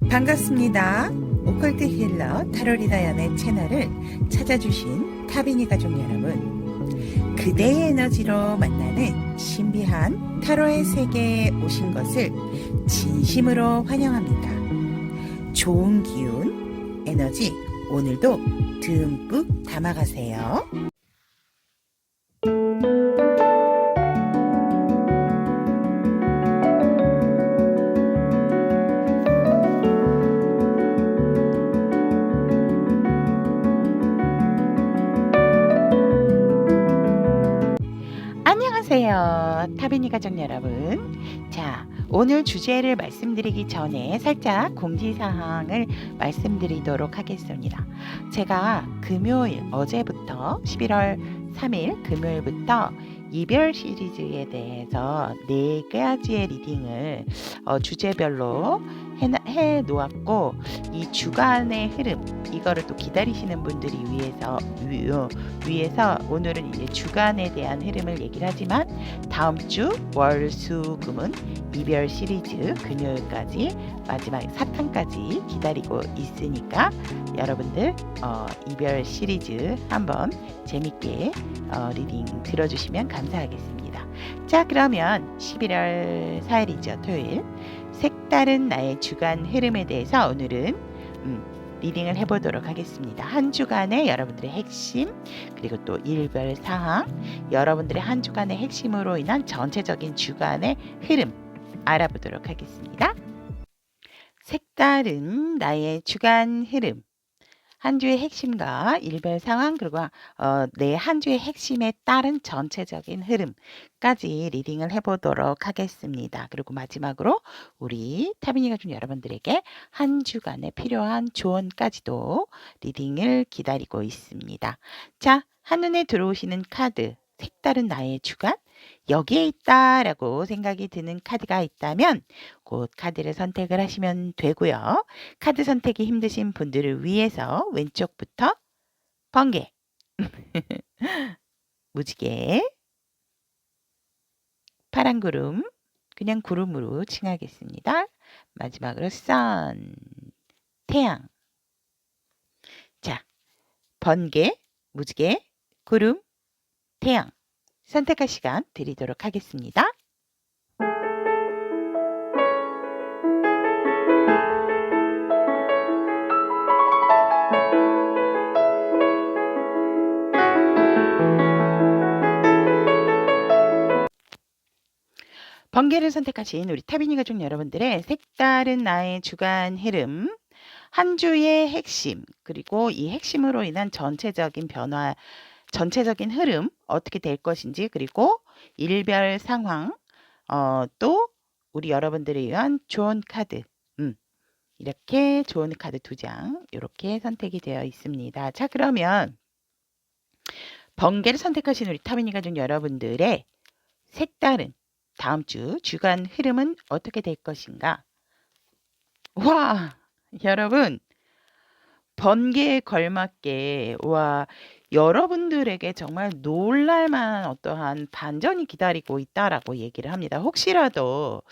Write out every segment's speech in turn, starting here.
반갑습니다. 오컬트 힐러 타로리다연의 채널을 찾아주신 타비니 가족 여러분, 그대의 에너지로 만나는 신비한 타로의 세계에 오신 것을 진심으로 환영합니다. 좋은 기운, 에너지 오늘도 듬뿍 담아가세요. 안녕하세요. 타비니 가족 여러분. 자, 오늘 주제를 말씀드리기 전에 살짝 공지사항을 말씀드리도록 하겠습니다. 제가 금요일, 어제부터 11월 3일 금요일부터 이별 시리즈에 대해서 4가지의 리딩을 주제별로 해 놓았고, 이 주간의 흐름, 이거를 또 기다리시는 분들이 위해서 오늘은 이제 주간에 대한 흐름을 얘기를 하지만, 다음 주 월, 수, 금은 이별 시리즈 금요일까지 마지막 사탄까지 기다리고 있으니까 여러분들 이별 시리즈 한번 재밌게 리딩 들어주시면 감사하겠습니다. 자, 그러면 11월 4일이죠. 토요일. 색다른 나의 주간 흐름에 대해서 오늘은 리딩을 해보도록 하겠습니다. 한 주간의 여러분들의 핵심, 그리고 또 일별 사항, 여러분들의 한 주간의 핵심으로 인한 전체적인 주간의 흐름 알아보도록 하겠습니다. 색다른 나의 주간 흐름, 한 주의 핵심과 일별 상황, 그리고 내 한 주의 핵심에 따른 전체적인 흐름까지 리딩을 해보도록 하겠습니다. 그리고 마지막으로 우리 타비니 가족 여러분들에게 한 주간에 필요한 조언까지도 리딩을 기다리고 있습니다. 자, 한눈에 들어오시는 카드, 색다른 나의 주간, 여기에 있다라고 생각이 드는 카드가 있다면 곧 카드를 선택을 하시면 되고요. 카드 선택이 힘드신 분들을 위해서 왼쪽부터 번개, 무지개, 파란 구름, 그냥 구름으로 칭하겠습니다. 마지막으로 선, 태양. 자, 번개, 무지개, 구름, 태양. 선택할 시간 드리도록 하겠습니다. 번개를 선택하신 우리 타비니 가족 여러분들의 색다른 나의 주간 흐름, 한 주의 핵심, 그리고 이 핵심으로 인한 전체적인 변화, 전체적인 흐름 어떻게 될 것인지, 그리고 일별 상황, 또 우리 여러분들을 위한 조언 카드, 이렇게 조언 카드 2장 이렇게 선택이 되어 있습니다. 자, 그러면 번개를 선택하신 우리 타비니 가족 여러분들의 색다른 다음 주 주간 흐름은 어떻게 될 것인가? 와, 여러분, 번개에 걸맞게, 와, 여러분들에게 정말 놀랄만한 어떠한 반전이 기다리고 있다라고 얘기를 합니다. 혹시라도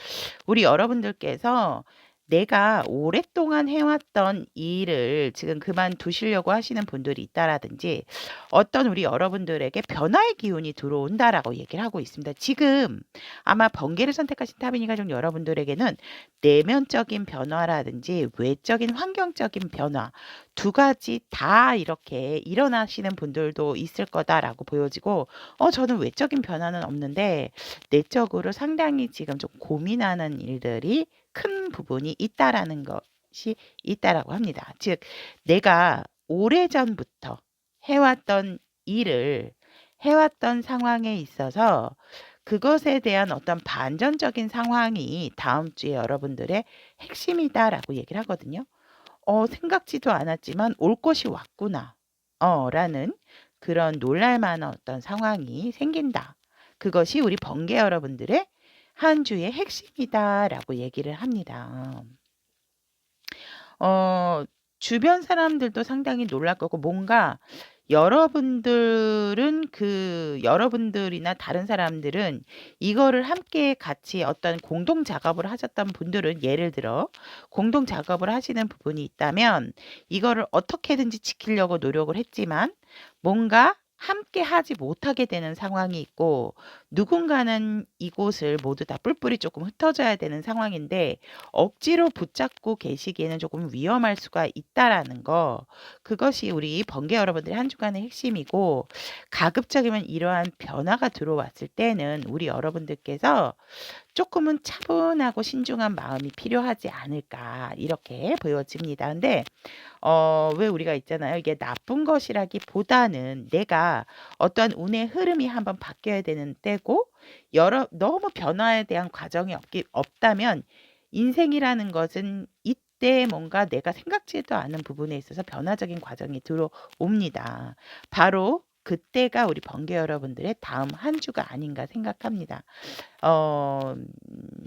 우리 여러분들께서 내가 오랫동안 해왔던 일을 지금 그만두시려고 하시는 분들이 있다라든지, 어떤 우리 여러분들에게 변화의 기운이 들어온다라고 얘기를 하고 있습니다. 지금 아마 번개를 선택하신 타비니 가족 여러분들에게는 내면적인 변화라든지 외적인 환경적인 변화, 2가지 다 이렇게 일어나시는 분들도 있을 거다라고 보여지고, 저는 외적인 변화는 없는데 내적으로 상당히 지금 좀 고민하는 일들이 큰 부분이 있다라는 것이 있다라고 합니다. 즉, 내가 오래전부터 해왔던 일을 해왔던 상황에 있어서 그것에 대한 어떤 반전적인 상황이 다음 주에 여러분들의 핵심이다라고 얘기를 하거든요. 생각지도 않았지만 올 것이 왔구나. 라는 그런 놀랄만한 어떤 상황이 생긴다. 그것이 우리 번개 여러분들의 한 주의 핵심이다라고 얘기를 합니다. 주변 사람들도 상당히 놀랄 거고, 뭔가 여러분들이나 다른 사람들은 이거를 함께 같이 어떤 공동 작업을 하셨던 분들은 예를 들어 공동 작업을 하시는 부분이 있다면 이거를 어떻게든지 지키려고 노력을 했지만 뭔가 함께 하지 못하게 되는 상황이 있고 누군가는 이곳을 모두 다 뿔뿔이 조금 흩어져야 되는 상황인데 억지로 붙잡고 계시기에는 조금 위험할 수가 있다라는 거. 그것이 우리 번개 여러분들의 한 주간의 핵심이고 가급적이면 이러한 변화가 들어왔을 때는 우리 여러분들께서 조금은 차분하고 신중한 마음이 필요하지 않을까 이렇게 보여집니다. 근데 왜 우리가 있잖아요. 이게 나쁜 것이라기보다는 내가 어떠한 운의 흐름이 한번 바뀌어야 되는 때고 너무 변화에 대한 과정이 없다면 인생이라는 것은 이때 뭔가 내가 생각지도 않은 부분에 있어서 변화적인 과정이 들어옵니다. 바로 그때가 우리 번개 여러분들의 다음 한 주가 아닌가 생각합니다.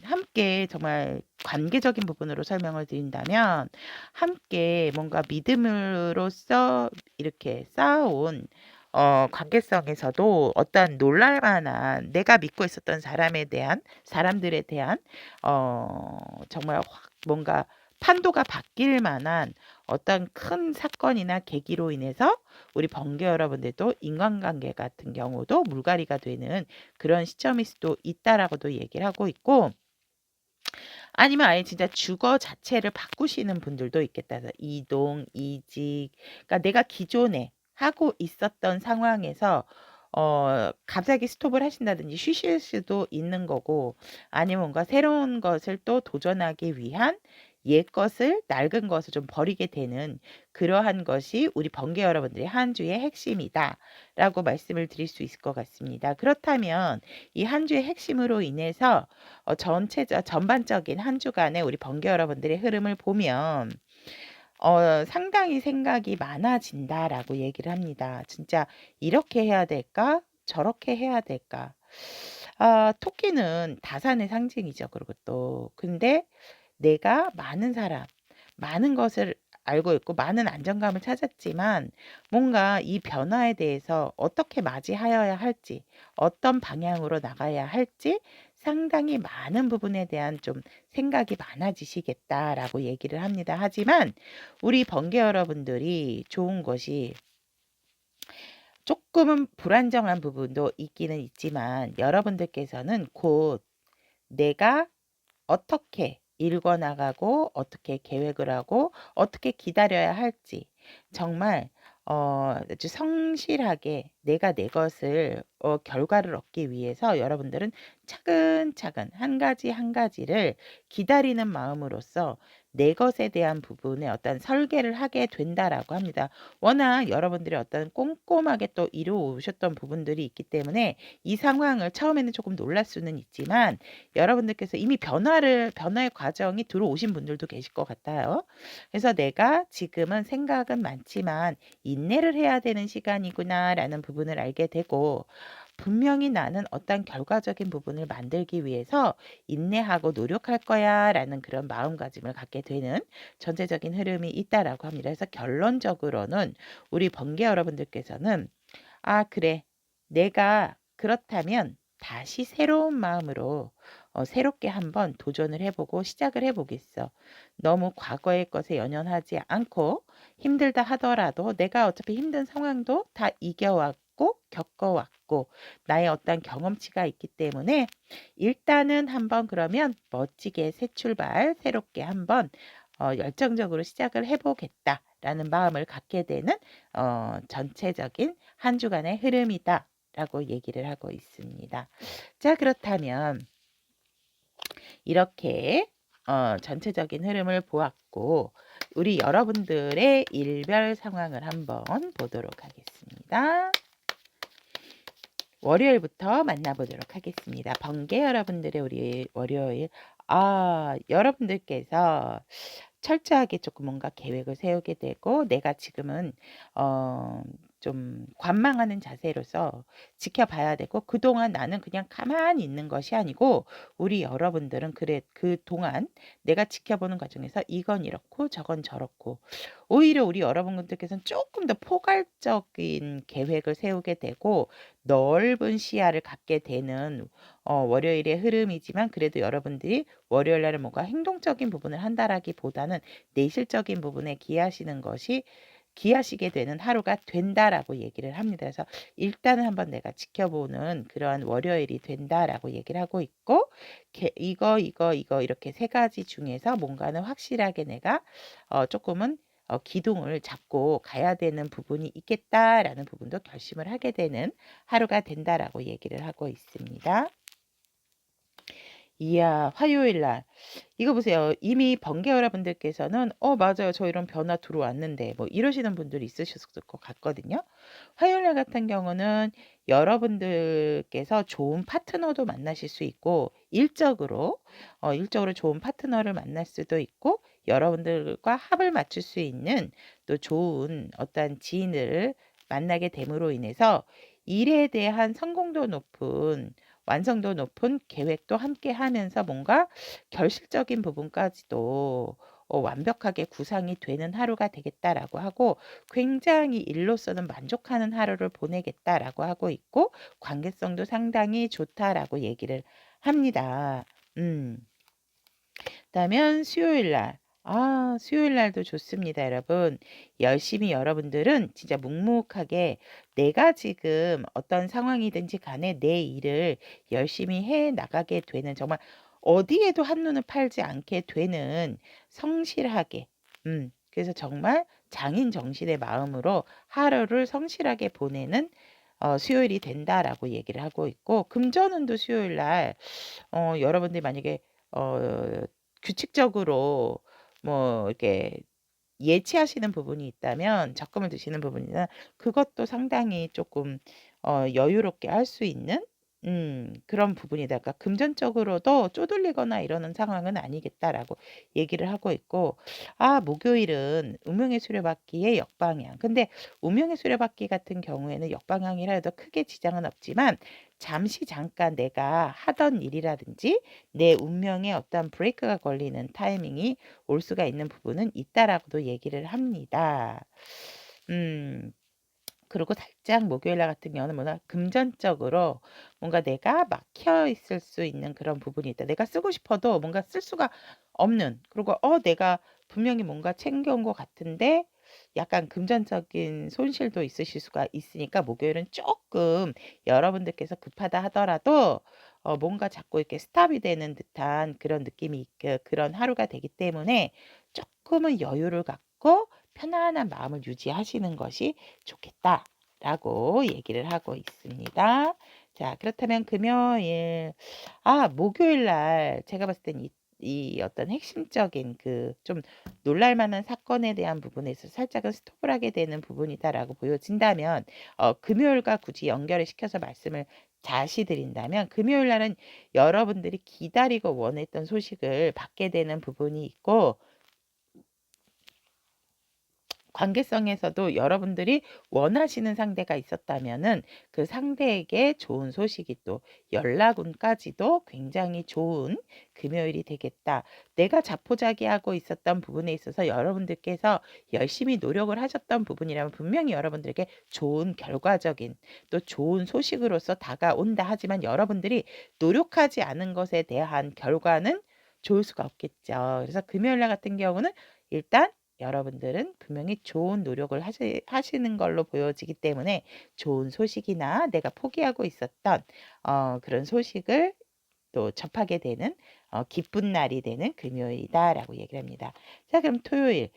함께 정말 관계적인 부분으로 설명을 드린다면 함께 뭔가 믿음으로써 이렇게 쌓아온 관계성에서도 어떤 놀랄 만한 내가 믿고 있었던 사람들에 대한 정말 확 뭔가 판도가 바뀔 만한 어떤 큰 사건이나 계기로 인해서 우리 번개 여러분들도 인간관계 같은 경우도 물갈이가 되는 그런 시점일 수도 있다라고도 얘기를 하고 있고 아니면 아예 진짜 주거 자체를 바꾸시는 분들도 있겠다. 그래서 이동, 이직. 그러니까 내가 기존에 하고 있었던 상황에서 갑자기 스톱을 하신다든지 쉬실 수도 있는 거고 아니면 뭔가 새로운 것을 또 도전하기 위한 옛 것을 낡은 것을 좀 버리게 되는 그러한 것이 우리 번개 여러분들의 한 주의 핵심이다라고 말씀을 드릴 수 있을 것 같습니다. 그렇다면 이 한 주의 핵심으로 인해서 전반적인 한 주간의 우리 번개 여러분들의 흐름을 보면 상당히 생각이 많아진다라고 얘기를 합니다. 진짜 이렇게 해야 될까? 저렇게 해야 될까? 토끼는 다산의 상징이죠. 그리고 또 근데 내가 많은 것을 알고 있고 많은 안정감을 찾았지만 뭔가 이 변화에 대해서 어떻게 맞이하여야 할지, 어떤 방향으로 나가야 할지 상당히 많은 부분에 대한 좀 생각이 많아지시겠다라고 얘기를 합니다. 하지만 우리 번개 여러분들이 좋은 것이 조금은 불안정한 부분도 있기는 있지만 여러분들께서는 곧 내가 어떻게 일궈 나가고 어떻게 계획을 하고 어떻게 기다려야 할지 정말 아주 성실하게 내가 내 것을 결과를 얻기 위해서 여러분들은 차근차근 한 가지 한 가지를 기다리는 마음으로써 내 것에 대한 부분에 어떤 설계를 하게 된다라고 합니다. 워낙 여러분들이 어떤 꼼꼼하게 또 이루어오셨던 부분들이 있기 때문에 이 상황을 처음에는 조금 놀랄 수는 있지만 여러분들께서 이미 변화의 과정이 들어오신 분들도 계실 것 같아요. 그래서 내가 지금은 생각은 많지만 인내를 해야 되는 시간이구나라는 부분을 알게 되고 분명히 나는 어떤 결과적인 부분을 만들기 위해서 인내하고 노력할 거야라는 그런 마음가짐을 갖게 되는 전체적인 흐름이 있다라고 합니다. 그래서 결론적으로는 우리 번개 여러분들께서는 그래. 내가 그렇다면 다시 새로운 마음으로 새롭게 한번 도전을 해보고 시작을 해보겠어. 너무 과거의 것에 연연하지 않고 힘들다 하더라도 내가 어차피 힘든 상황도 다 이겨왔고 겪어왔고 나의 어떤 경험치가 있기 때문에 일단은 한번 그러면 멋지게 새 출발 새롭게 한번 열정적으로 시작을 해보겠다라는 마음을 갖게 되는 전체적인 한 주간의 흐름이다. 라고 얘기를 하고 있습니다. 자, 그렇다면 이렇게 전체적인 흐름을 보았고 우리 여러분들의 일별 상황을 한번 보도록 하겠습니다. 월요일부터 만나보도록 하겠습니다. 번개 여러분들의 우리 월요일 여러분들께서 철저하게 조금 뭔가 계획을 세우게 되고 내가 지금은 좀 관망하는 자세로서 지켜봐야 되고, 그동안 나는 그냥 가만히 있는 것이 아니고 우리 여러분들은 그래 그동안 내가 지켜보는 과정에서 이건 이렇고 저건 저렇고, 오히려 우리 여러분들께서는 조금 더 포괄적인 계획을 세우게 되고 넓은 시야를 갖게 되는 월요일의 흐름이지만, 그래도 여러분들이 월요일 날은 뭔가 행동적인 부분을 한다라기보다는 내실적인 부분에 기하시게 되는 하루가 된다라고 얘기를 합니다. 그래서 일단은 한번 내가 지켜보는 그러한 월요일이 된다라고 얘기를 하고 있고, 이거 이렇게 세 가지 중에서 뭔가는 확실하게 내가 조금은 기둥을 잡고 가야 되는 부분이 있겠다라는 부분도 결심을 하게 되는 하루가 된다라고 얘기를 하고 있습니다. 이야, 화요일 날. 이거 보세요. 이미 번개 여러분들께서는 맞아요. 저 이런 변화 들어왔는데 뭐 이러시는 분들이 있으셨을 것 같거든요. 화요일 날 같은 경우는 여러분들께서 좋은 파트너도 만나실 수 있고, 일적으로 좋은 파트너를 만날 수도 있고, 여러분들과 합을 맞출 수 있는 또 좋은 어떤 지인을 만나게 됨으로 인해서 일에 대한 성공도 높은, 완성도 높은 계획도 함께 하면서 뭔가 결실적인 부분까지도 완벽하게 구상이 되는 하루가 되겠다라고 하고, 굉장히 일로서는 만족하는 하루를 보내겠다라고 하고 있고, 관계성도 상당히 좋다라고 얘기를 합니다. 그다음엔 수요일 날. 수요일 날도 좋습니다, 여러분. 열심히 여러분들은 진짜 묵묵하게 내가 지금 어떤 상황이든지 간에 내 일을 열심히 해 나가게 되는, 정말 어디에도 한눈을 팔지 않게 되는, 성실하게, 그래서 정말 장인 정신의 마음으로 하루를 성실하게 보내는 수요일이 된다라고 얘기를 하고 있고, 금전운도 수요일 날 여러분들이 만약에 어 규칙적으로 뭐 이렇게 예치하시는 부분이 있다면, 적금을 드시는 부분이나, 그것도 상당히 조금 여유롭게 할 수 있는 그런 부분이다. 그러니까 금전적으로도 쪼들리거나 이러는 상황은 아니겠다라고 얘기를 하고 있고, 목요일은 운명의 수레바퀴의 역방향. 근데 운명의 수레바퀴 같은 경우에는 역방향이라 해도 크게 지장은 없지만, 잠시 잠깐 내가 하던 일이라든지 내 운명에 어떤 브레이크가 걸리는 타이밍이 올 수가 있는 부분은 있다라고도 얘기를 합니다. 음. 그리고 살짝 목요일 날 같은 경우는 뭐냐, 금전적으로 뭔가 내가 막혀 있을 수 있는 그런 부분이 있다. 내가 쓰고 싶어도 뭔가 쓸 수가 없는, 그리고 내가 분명히 뭔가 챙겨온 것 같은데 약간 금전적인 손실도 있으실 수가 있으니까, 목요일은 조금 여러분들께서 급하다 하더라도 뭔가 자꾸 이렇게 스탑이 되는 듯한 그런 느낌이 그런 하루가 되기 때문에 조금은 여유를 갖고 편안한 마음을 유지하시는 것이 좋겠다라고 얘기를 하고 있습니다. 자, 그렇다면 금요일, 목요일 날 제가 봤을 땐 이 어떤 핵심적인 그 좀 놀랄 만한 사건에 대한 부분에 서 살짝은 스톱을 하게 되는 부분이다라고 보여진다면, 금요일과 굳이 연결을 시켜서 말씀을 다시 드린다면, 금요일 날은 여러분들이 기다리고 원했던 소식을 받게 되는 부분이 있고, 관계성에서도 여러분들이 원하시는 상대가 있었다면은 그 상대에게 좋은 소식이, 또 연락운까지도 굉장히 좋은 금요일이 되겠다. 내가 자포자기하고 있었던 부분에 있어서 여러분들께서 열심히 노력을 하셨던 부분이라면 분명히 여러분들에게 좋은 결과적인 또 좋은 소식으로서 다가온다. 하지만 여러분들이 노력하지 않은 것에 대한 결과는 좋을 수가 없겠죠. 그래서 금요일 날 같은 경우는 일단 여러분들은 분명히 좋은 노력을 하시는 걸로 보여지기 때문에, 좋은 소식이나 내가 포기하고 있었던 그런 소식을 또 접하게 되는 기쁜 날이 되는 금요일이다라고 얘기를 합니다. 자, 그럼 토요일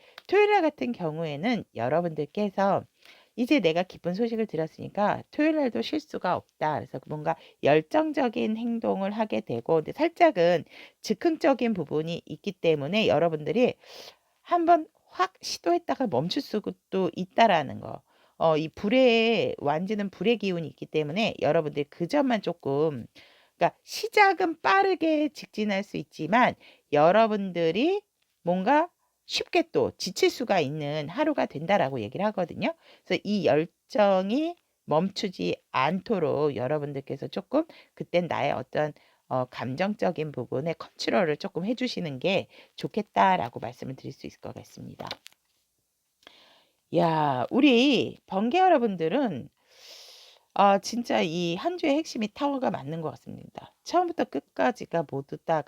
같은 경우에는 여러분들께서 이제 내가 기쁜 소식을 들었으니까 토요일 날도 쉴 수가 없다. 그래서 뭔가 열정적인 행동을 하게 되고, 근데 살짝은 즉흥적인 부분이 있기 때문에 여러분들이 한번 확 시도했다가 멈출 수도 있다라는 거. 이 완지는 불의 기운이 있기 때문에 여러분들 그 점만 조금, 그러니까 시작은 빠르게 직진할 수 있지만 여러분들이 뭔가 쉽게 또 지칠 수가 있는 하루가 된다라고 얘기를 하거든요. 그래서 이 일정이 멈추지 않도록 여러분들께서 조금 그땐 나의 어떤 감정적인 부분에 컨트롤을 조금 해주시는 게 좋겠다라고 말씀을 드릴 수 있을 것 같습니다. 야, 우리 번개 여러분들은 진짜 이 한 주의 핵심이 타워가 맞는 것 같습니다. 처음부터 끝까지가 모두 다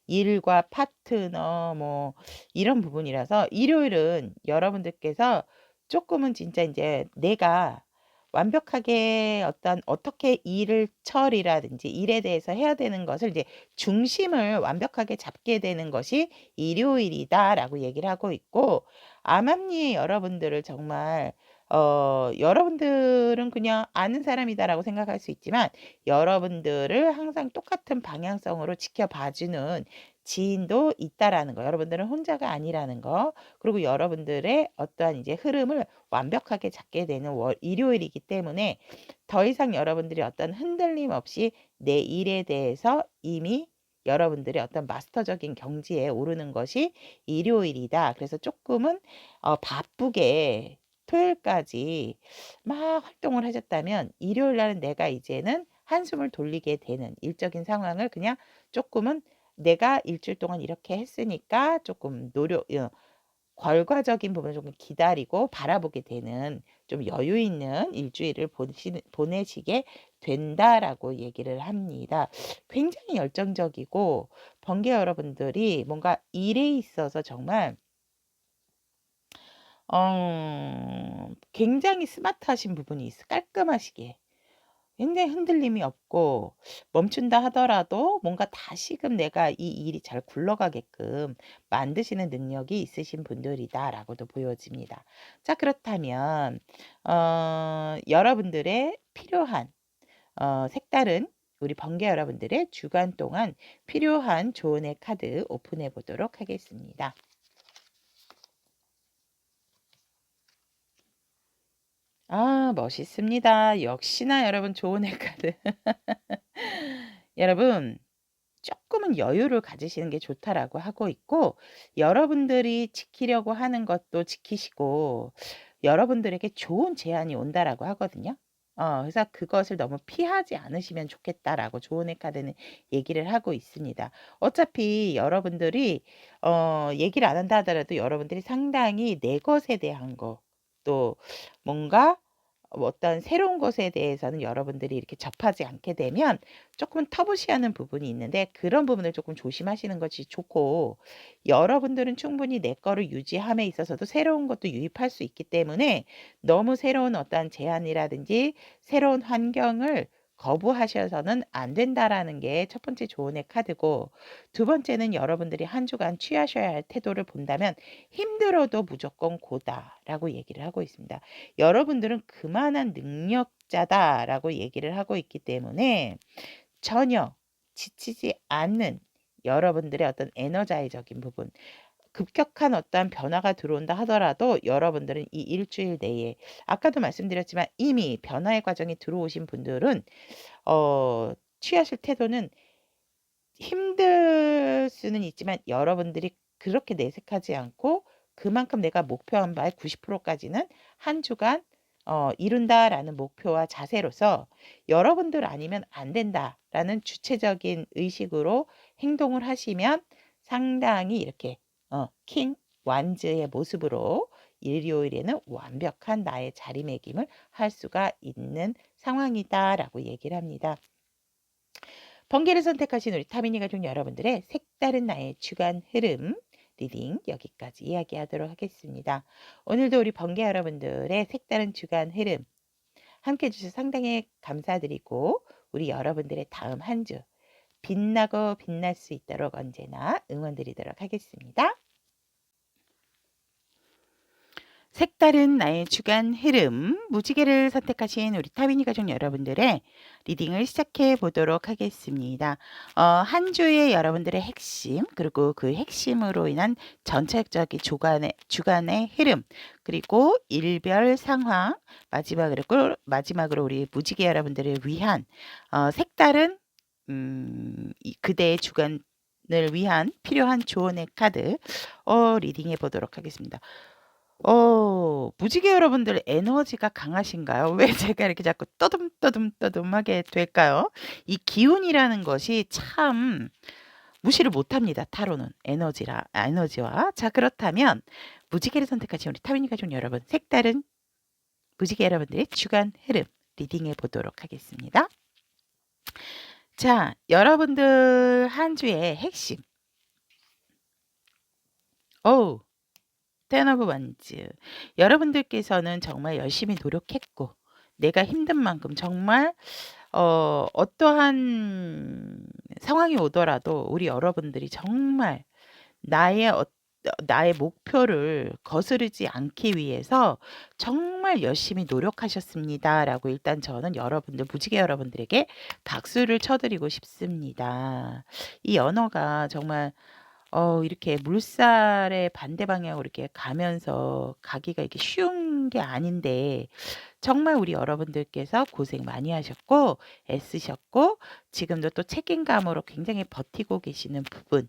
일과 파트너 뭐 이런 부분이라서 일요일은 여러분들께서 조금은 진짜 이제 내가 완벽하게 어떻게 일을 처리라든지 일에 대해서 해야 되는 것을 이제 중심을 완벽하게 잡게 되는 것이 일요일이다라고 얘기를 하고 있고, 암암리의 여러분들을 정말 여러분들은 그냥 아는 사람이다라고 생각할 수 있지만 여러분들을 항상 똑같은 방향성으로 지켜봐주는 지인도 있다라는 거, 여러분들은 혼자가 아니라는 거, 그리고 여러분들의 어떠한 이제 흐름을 완벽하게 잡게 되는 일요일이기 때문에 더 이상 여러분들이 어떤 흔들림 없이 내 일에 대해서 이미 여러분들의 어떤 마스터적인 경지에 오르는 것이 일요일이다. 그래서 조금은 바쁘게 토요일까지 막 활동을 하셨다면 일요일 날은 내가 이제는 한숨을 돌리게 되는 일적인 상황을 그냥 조금은 내가 일주일 동안 이렇게 했으니까 조금 결과적인 부분을 조금 기다리고 바라보게 되는 좀 여유 있는 일주일을 보내시게 된다라고 얘기를 합니다. 굉장히 열정적이고 번개 여러분들이 뭔가 일에 있어서 정말 굉장히 스마트하신 부분이 있어. 깔끔하시게. 굉장히 흔들림이 없고 멈춘다 하더라도 뭔가 다시금 내가 이 일이 잘 굴러가게끔 만드시는 능력이 있으신 분들이다라고도 보여집니다. 자, 그렇다면 여러분들의 필요한 색다른 우리 번개 여러분들의 주간 동안 필요한 조언의 카드 오픈해 보도록 하겠습니다. 멋있습니다. 역시나 여러분 조언의 카드. 여러분 조금은 여유를 가지시는 게 좋다라고 하고 있고, 여러분들이 지키려고 하는 것도 지키시고 여러분들에게 좋은 제안이 온다라고 하거든요. 그래서 그것을 너무 피하지 않으시면 좋겠다라고 조언의 카드는 얘기를 하고 있습니다. 어차피 여러분들이 얘기를 안 한다 하더라도 여러분들이 상당히 내 것에 대한 거, 또 뭔가 어떤 새로운 것에 대해서는 여러분들이 이렇게 접하지 않게 되면 조금 터부시하는 부분이 있는데 그런 부분을 조금 조심하시는 것이 좋고, 여러분들은 충분히 내 거를 유지함에 있어서도 새로운 것도 유입할 수 있기 때문에 너무 새로운 어떤 제안이라든지 새로운 환경을 거부하셔서는 안 된다라는 게 첫 번째 조언의 카드고, 두 번째는 여러분들이 한 주간 취하셔야 할 태도를 본다면 힘들어도 무조건 고다라고 얘기를 하고 있습니다. 여러분들은 그만한 능력자다라고 얘기를 하고 있기 때문에 전혀 지치지 않는 여러분들의 어떤 에너자이적인 부분, 급격한 어떠한 변화가 들어온다 하더라도 여러분들은 이 일주일 내에, 아까도 말씀드렸지만 이미 변화의 과정이 들어오신 분들은 취하실 태도는 힘들 수는 있지만 여러분들이 그렇게 내색하지 않고 그만큼 내가 목표한 바의 90%까지는 한 주간 이룬다라는 목표와 자세로서 여러분들 아니면 안 된다라는 주체적인 의식으로 행동을 하시면 상당히 이렇게 킹 완즈의 모습으로 일요일에는 완벽한 나의 자리매김을 할 수가 있는 상황이다라고 얘기를 합니다. 번개를 선택하신 우리 타미니 가족 여러분들의 색다른 나의 주간 흐름 리딩 여기까지 이야기하도록 하겠습니다. 오늘도 우리 번개 여러분들의 색다른 주간 흐름 함께 해주셔서 상당히 감사드리고, 우리 여러분들의 다음 한 주 빛나고 빛날 수 있도록 언제나 응원드리도록 하겠습니다. 색다른 나의 주간 흐름 무지개를 선택하신 우리 타비니 가족 여러분들의 리딩을 시작해 보도록 하겠습니다. 한 주의 여러분들의 핵심, 그리고 그 핵심으로 인한 전체적인 주간의 흐름, 그리고 일별 상황, 마지막으로 우리 무지개 여러분들을 위한 색다른 그대의 주간을 위한 필요한 조언의 카드 리딩해 보도록 하겠습니다. 무지개 여러분들 에너지가 강하신가요? 왜 제가 이렇게 자꾸 떠듬떠듬떠듬하게 될까요? 이 기운이라는 것이 참 무시를 못합니다. 타로는 에너지와. 자, 그렇다면 무지개를 선택하신 우리 타로님 가족 여러분, 색다른 무지개 여러분들의 주간 흐름 리딩해 보도록 하겠습니다. 자, 여러분들 한 주의 핵심. 어우, 텐 오브 원즈. 여러분들께서는 정말 열심히 노력했고 내가 힘든 만큼 정말 어떠한 상황이 오더라도 우리 여러분들이 정말 나의 나의 목표를 거스르지 않기 위해서 정말 열심히 노력하셨습니다라고 일단 저는 여러분들 무지개 여러분들에게 박수를 쳐드리고 싶습니다. 이 언어가 정말 이렇게 물살의 반대 방향으로 이렇게 가면서 가기가 이렇게 쉬운 게 아닌데 정말 우리 여러분들께서 고생 많이 하셨고 애쓰셨고 지금도 또 책임감으로 굉장히 버티고 계시는 부분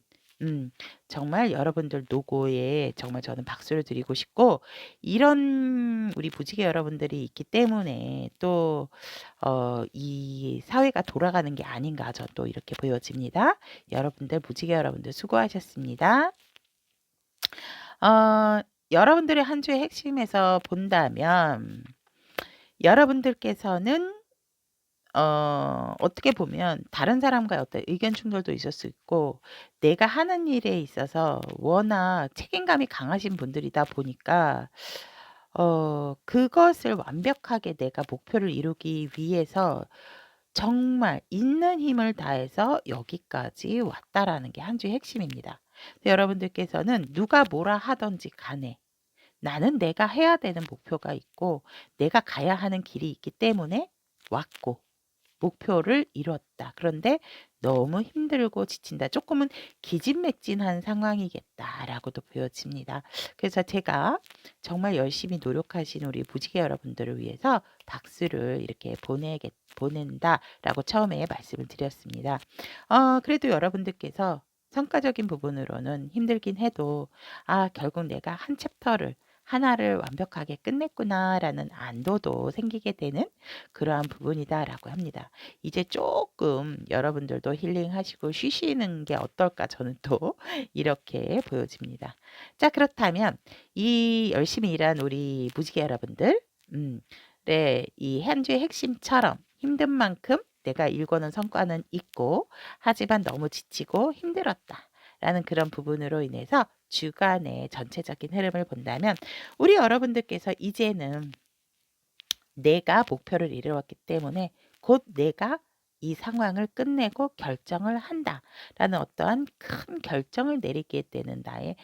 정말 여러분들 노고에 정말 저는 박수를 드리고 싶고 이런 우리 무지개 여러분들이 있기 때문에 또 이 사회가 돌아가는 게 아닌가 저 또 이렇게 보여집니다. 여러분들 무지개 여러분들 수고하셨습니다. 여러분들의 한 주의 핵심에서 본다면 여러분들께서는 어떻게 보면 다른 사람과의 어떤 의견 충돌도 있을 수 있고 내가 하는 일에 있어서 워낙 책임감이 강하신 분들이다 보니까 그것을 완벽하게 내가 목표를 이루기 위해서 정말 있는 힘을 다해서 여기까지 왔다라는 게 한 주의 핵심입니다. 여러분들께서는 누가 뭐라 하든지 간에 나는 내가 해야 되는 목표가 있고 내가 가야 하는 길이 있기 때문에 왔고 목표를 이뤘다. 그런데 너무 힘들고 지친다. 조금은 기진맥진한 상황이겠다라고도 보여집니다. 그래서 제가 정말 열심히 노력하신 우리 무지개 여러분들을 위해서 박수를 이렇게 보낸다라고 처음에 말씀을 드렸습니다. 그래도 여러분들께서 성과적인 부분으로는 힘들긴 해도 결국 내가 한 챕터를 하나를 완벽하게 끝냈구나라는 안도도 생기게 되는 그러한 부분이다라고 합니다. 이제 조금 여러분들도 힐링하시고 쉬시는 게 어떨까 저는 또 이렇게 보여집니다. 자, 그렇다면 이 열심히 일한 우리 무지개 여러분들, 네, 이 한 주의 핵심처럼 힘든 만큼 내가 일궈낸 성과는 있고 하지만 너무 지치고 힘들었다. 라는 그런 부분으로 인해서 주간의 전체적인 흐름을 본다면 우리 여러분들께서 이제는 내가 목표를 이루었기 때문에 곧 내가 이 상황을 끝내고 결정을 한다라는 어떠한 큰 결정을 내리게 되는 나의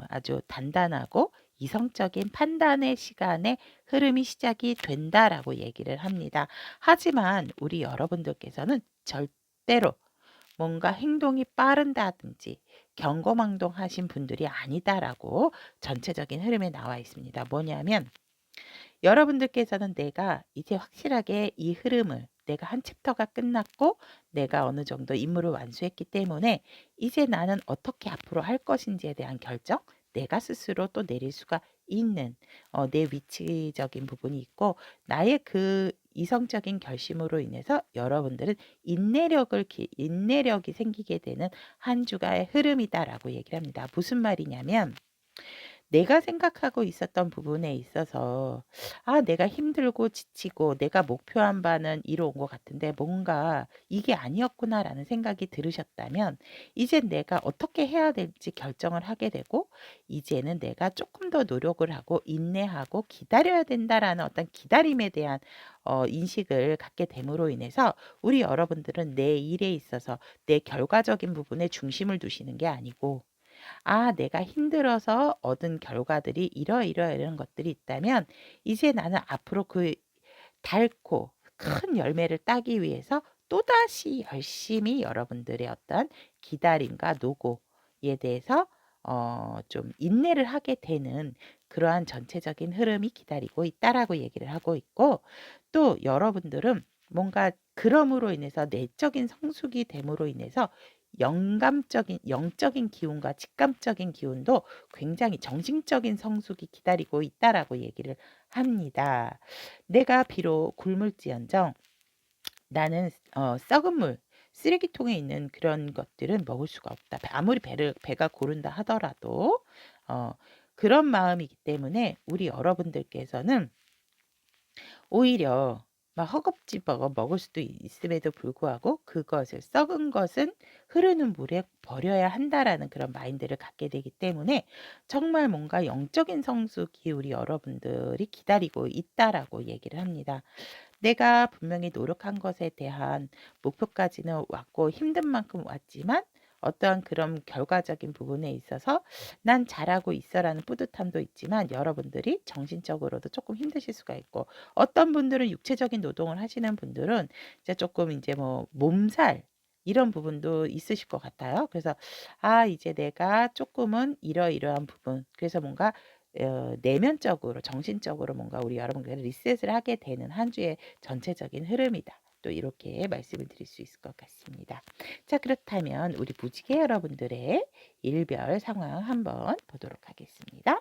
아주 단단하고 이성적인 판단의 시간의 흐름이 시작이 된다라고 얘기를 합니다. 하지만 우리 여러분들께서는 절대로 뭔가 행동이 빠른다든지 경거망동하신 분들이 아니다라고 전체적인 흐름에 나와 있습니다. 뭐냐면 여러분들께서는 내가 이제 확실하게 이 흐름을 내가 한 챕터가 끝났고 내가 어느 정도 임무를 완수했기 때문에 이제 나는 어떻게 앞으로 할 것인지에 대한 결정 내가 스스로 또 내릴 수가 있는 내 위치적인 부분이 있고 나의 그 이성적인 결심으로 인해서 여러분들은 인내력이 생기게 되는 한 주가의 흐름이다라고 얘기를 합니다. 무슨 말이냐면 내가 생각하고 있었던 부분에 있어서 내가 힘들고 지치고 내가 목표한 바는 이뤄온 것 같은데 뭔가 이게 아니었구나라는 생각이 들으셨다면 이제 내가 어떻게 해야 될지 결정을 하게 되고 이제는 내가 조금 더 노력을 하고 인내하고 기다려야 된다라는 어떤 기다림에 대한 인식을 갖게 됨으로 인해서 우리 여러분들은 내 일에 있어서 내 결과적인 부분에 중심을 두시는 게 아니고 내가 힘들어서 얻은 결과들이 이런 것들이 있다면 이제 나는 앞으로 그 달고 큰 열매를 따기 위해서 또다시 열심히 여러분들의 어떤 기다림과 노고에 대해서 좀 인내를 하게 되는 그러한 전체적인 흐름이 기다리고 있다라고 얘기를 하고 있고 또 여러분들은 뭔가 그럼으로 인해서 내적인 성숙이 됨으로 인해서 영감적인 영적인 기운과 직감적인 기운도 굉장히 정신적인 성숙이 기다리고 있다라고 얘기를 합니다. 내가 비록 굶을지언정 나는 썩은 물, 쓰레기통에 있는 그런 것들은 먹을 수가 없다. 아무리 배가 고른다 하더라도 어, 그런 마음이기 때문에 우리 여러분들께서는 오히려 막 허겁지겁 먹을 수도 있음에도 불구하고 그것을 썩은 것은 흐르는 물에 버려야 한다라는 그런 마인드를 갖게 되기 때문에 정말 뭔가 영적인 성숙이 우리 여러분들이 기다리고 있다라고 얘기를 합니다. 내가 분명히 노력한 것에 대한 목표까지는 왔고 힘든 만큼 왔지만 어떠한 그런 결과적인 부분에 있어서 난 잘하고 있어라는 뿌듯함도 있지만 여러분들이 정신적으로도 조금 힘드실 수가 있고 어떤 분들은 육체적인 노동을 하시는 분들은 이제 조금 이제 뭐 몸살 이런 부분도 있으실 것 같아요. 그래서 이제 내가 조금은 이러이러한 부분 그래서 뭔가 내면적으로 정신적으로 뭔가 우리 여러분들 리셋을 하게 되는 한 주의 전체적인 흐름이다. 또 이렇게 말씀을 드릴 수 있을 것 같습니다. 자, 그렇다면 우리 무지개 여러분들의 일별 상황 한번 보도록 하겠습니다.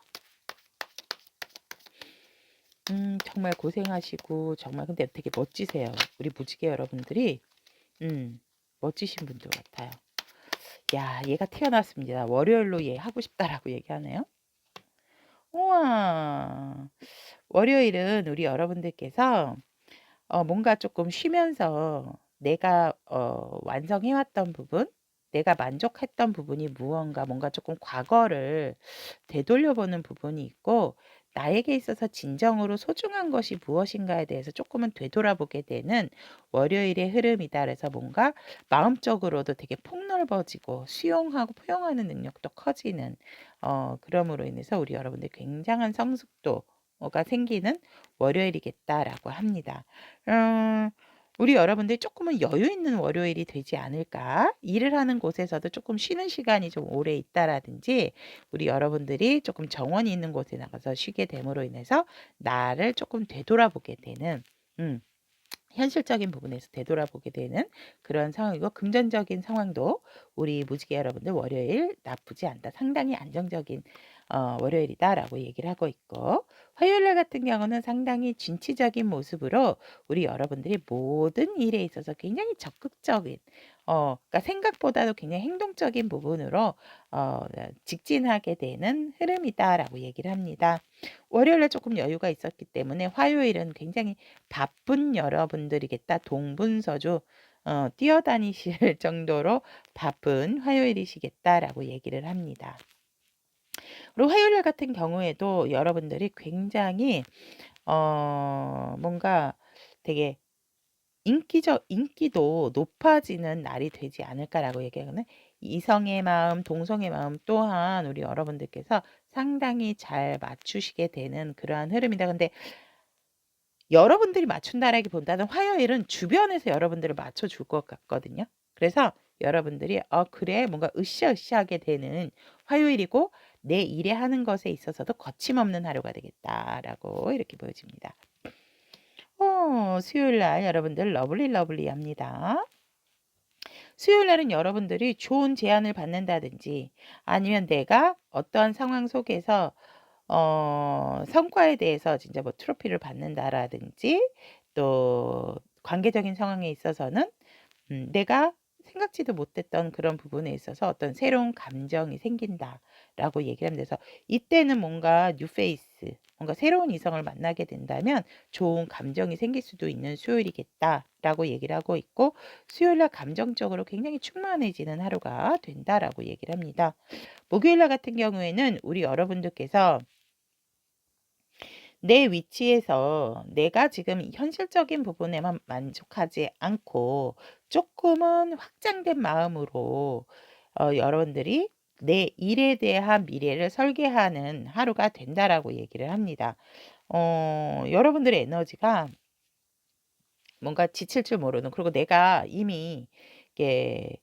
정말 고생하시고 정말 근데 되게 멋지세요. 우리 무지개 여러분들이 멋지신 분들 같아요. 야, 얘가 태어났습니다. 월요일로 얘 하고 싶다라고 얘기하네요. 우와. 월요일은 우리 여러분들께서 뭔가 조금 쉬면서 내가 완성해왔던 부분, 내가 만족했던 부분이 무언가 뭔가 조금 과거를 되돌려보는 부분이 있고 나에게 있어서 진정으로 소중한 것이 무엇인가에 대해서 조금은 되돌아보게 되는 월요일의 흐름이다. 그래서 뭔가 마음적으로도 되게 폭넓어지고 수용하고 포용하는 능력도 커지는 그럼으로 인해서 우리 여러분들 굉장한 성숙도가 생기는 월요일이겠다라고 합니다. 우리 여러분들 조금은 여유 있는 월요일이 되지 않을까? 일을 하는 곳에서도 조금 쉬는 시간이 좀 오래 있다라든지 우리 여러분들이 조금 정원이 있는 곳에 나가서 쉬게 됨으로 인해서 나를 조금 되돌아보게 되는 현실적인 부분에서 되돌아보게 되는 그런 상황이고 금전적인 상황도 우리 무지개 여러분들 월요일 나쁘지 않다. 상당히 안정적인 월요일이다라고 얘기를 하고 있고 화요일 같은 경우는 상당히 진취적인 모습으로 우리 여러분들이 모든 일에 있어서 굉장히 적극적인 그러니까 생각보다도 굉장히 행동적인 부분으로 직진하게 되는 흐름이다라고 얘기를 합니다. 월요일에 조금 여유가 있었기 때문에 화요일은 굉장히 바쁜 여러분들이겠다. 동분서주 뛰어다니실 정도로 바쁜 화요일이시겠다라고 얘기를 합니다. 그리고 화요일 같은 경우에도 여러분들이 굉장히 뭔가 되게 인기도 높아지는 날이 되지 않을까라고 얘기하거든요. 이성의 마음, 동성의 마음 또한 우리 여러분들께서 상당히 잘 맞추시게 되는 그러한 흐름이다. 근데 여러분들이 맞춘다라기보다는 화요일은 주변에서 여러분들을 맞춰줄 것 같거든요. 그래서 여러분들이 그래 뭔가 으쌰으쌰하게 되는 화요일이고 내 일에 하는 것에 있어서도 거침없는 하루가 되겠다라고 이렇게 보여집니다. 수요일 날 여러분들 러블리합니다. 수요일 날은 여러분들이 좋은 제안을 받는다든지 아니면 내가 어떠한 상황 속에서 성과에 대해서 진짜 뭐 트로피를 받는다라든지 또 관계적인 상황에 있어서는 내가 생각지도 못했던 그런 부분에 있어서 어떤 새로운 감정이 생긴다라고 얘기를 하면 돼서 이때는 뭔가 뉴페이스, 뭔가 새로운 이성을 만나게 된다면 좋은 감정이 생길 수도 있는 수요일이겠다라고 얘기를 하고 있고 수요일날 감정적으로 굉장히 충만해지는 하루가 된다라고 얘기를 합니다. 목요일날 같은 경우에는 우리 여러분들께서 내 위치에서 내가 지금 현실적인 부분에만 만족하지 않고 조금은 확장된 마음으로 여러분들이 내 일에 대한 미래를 설계하는 하루가 된다라고 얘기를 합니다. 여러분들의 에너지가 뭔가 지칠 줄 모르는 그리고 내가 이미 이게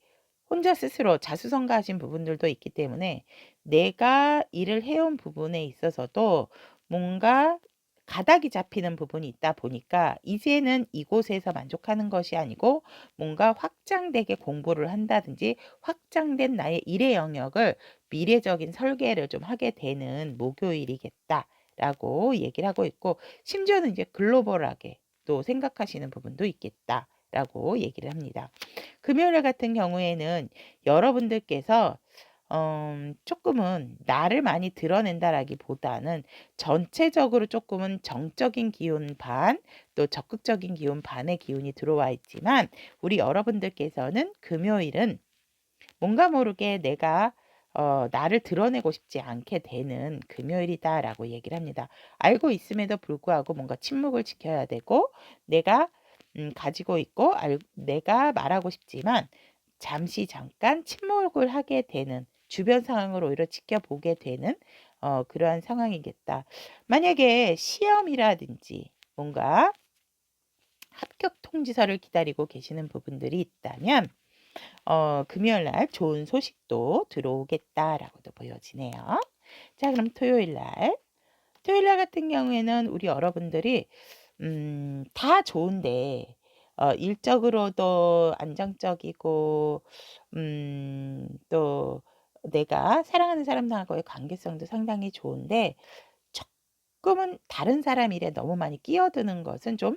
혼자 스스로 자수성가하신 부분들도 있기 때문에 내가 일을 해온 부분에 있어서도 뭔가 가닥이 잡히는 부분이 있다 보니까 이제는 이곳에서 만족하는 것이 아니고 뭔가 확장되게 공부를 한다든지 확장된 나의 일의 영역을 미래적인 설계를 좀 하게 되는 목요일이겠다라고 얘기를 하고 있고, 심지어는 이제 글로벌하게 또 생각하시는 부분도 있겠다라고 얘기를 합니다. 금요일 같은 경우에는 여러분들께서 조금은 나를 많이 드러낸다라기보다는 전체적으로 조금은 정적인 기운 반, 또 적극적인 기운 반의 기운이 들어와 있지만, 우리 여러분들께서는 금요일은 뭔가 모르게 내가 나를 드러내고 싶지 않게 되는 금요일이다라고 얘기를 합니다. 알고 있음에도 불구하고 뭔가 침묵을 지켜야 되고, 내가 가지고 있고 내가 말하고 싶지만 잠시 잠깐 침묵을 하게 되는, 주변 상황을 오히려 지켜보게 되는 그러한 상황이겠다. 만약에 시험이라든지 뭔가 합격 통지서를 기다리고 계시는 부분들이 있다면 금요일 날 좋은 소식도 들어오겠다라고도 보여지네요. 자, 그럼 토요일 날 같은 경우에는 우리 여러분들이 다 좋은데 일적으로도 안정적이고 또 내가 사랑하는 사람하고의 관계성도 상당히 좋은데, 조금은 다른 사람 일에 너무 많이 끼어드는 것은 좀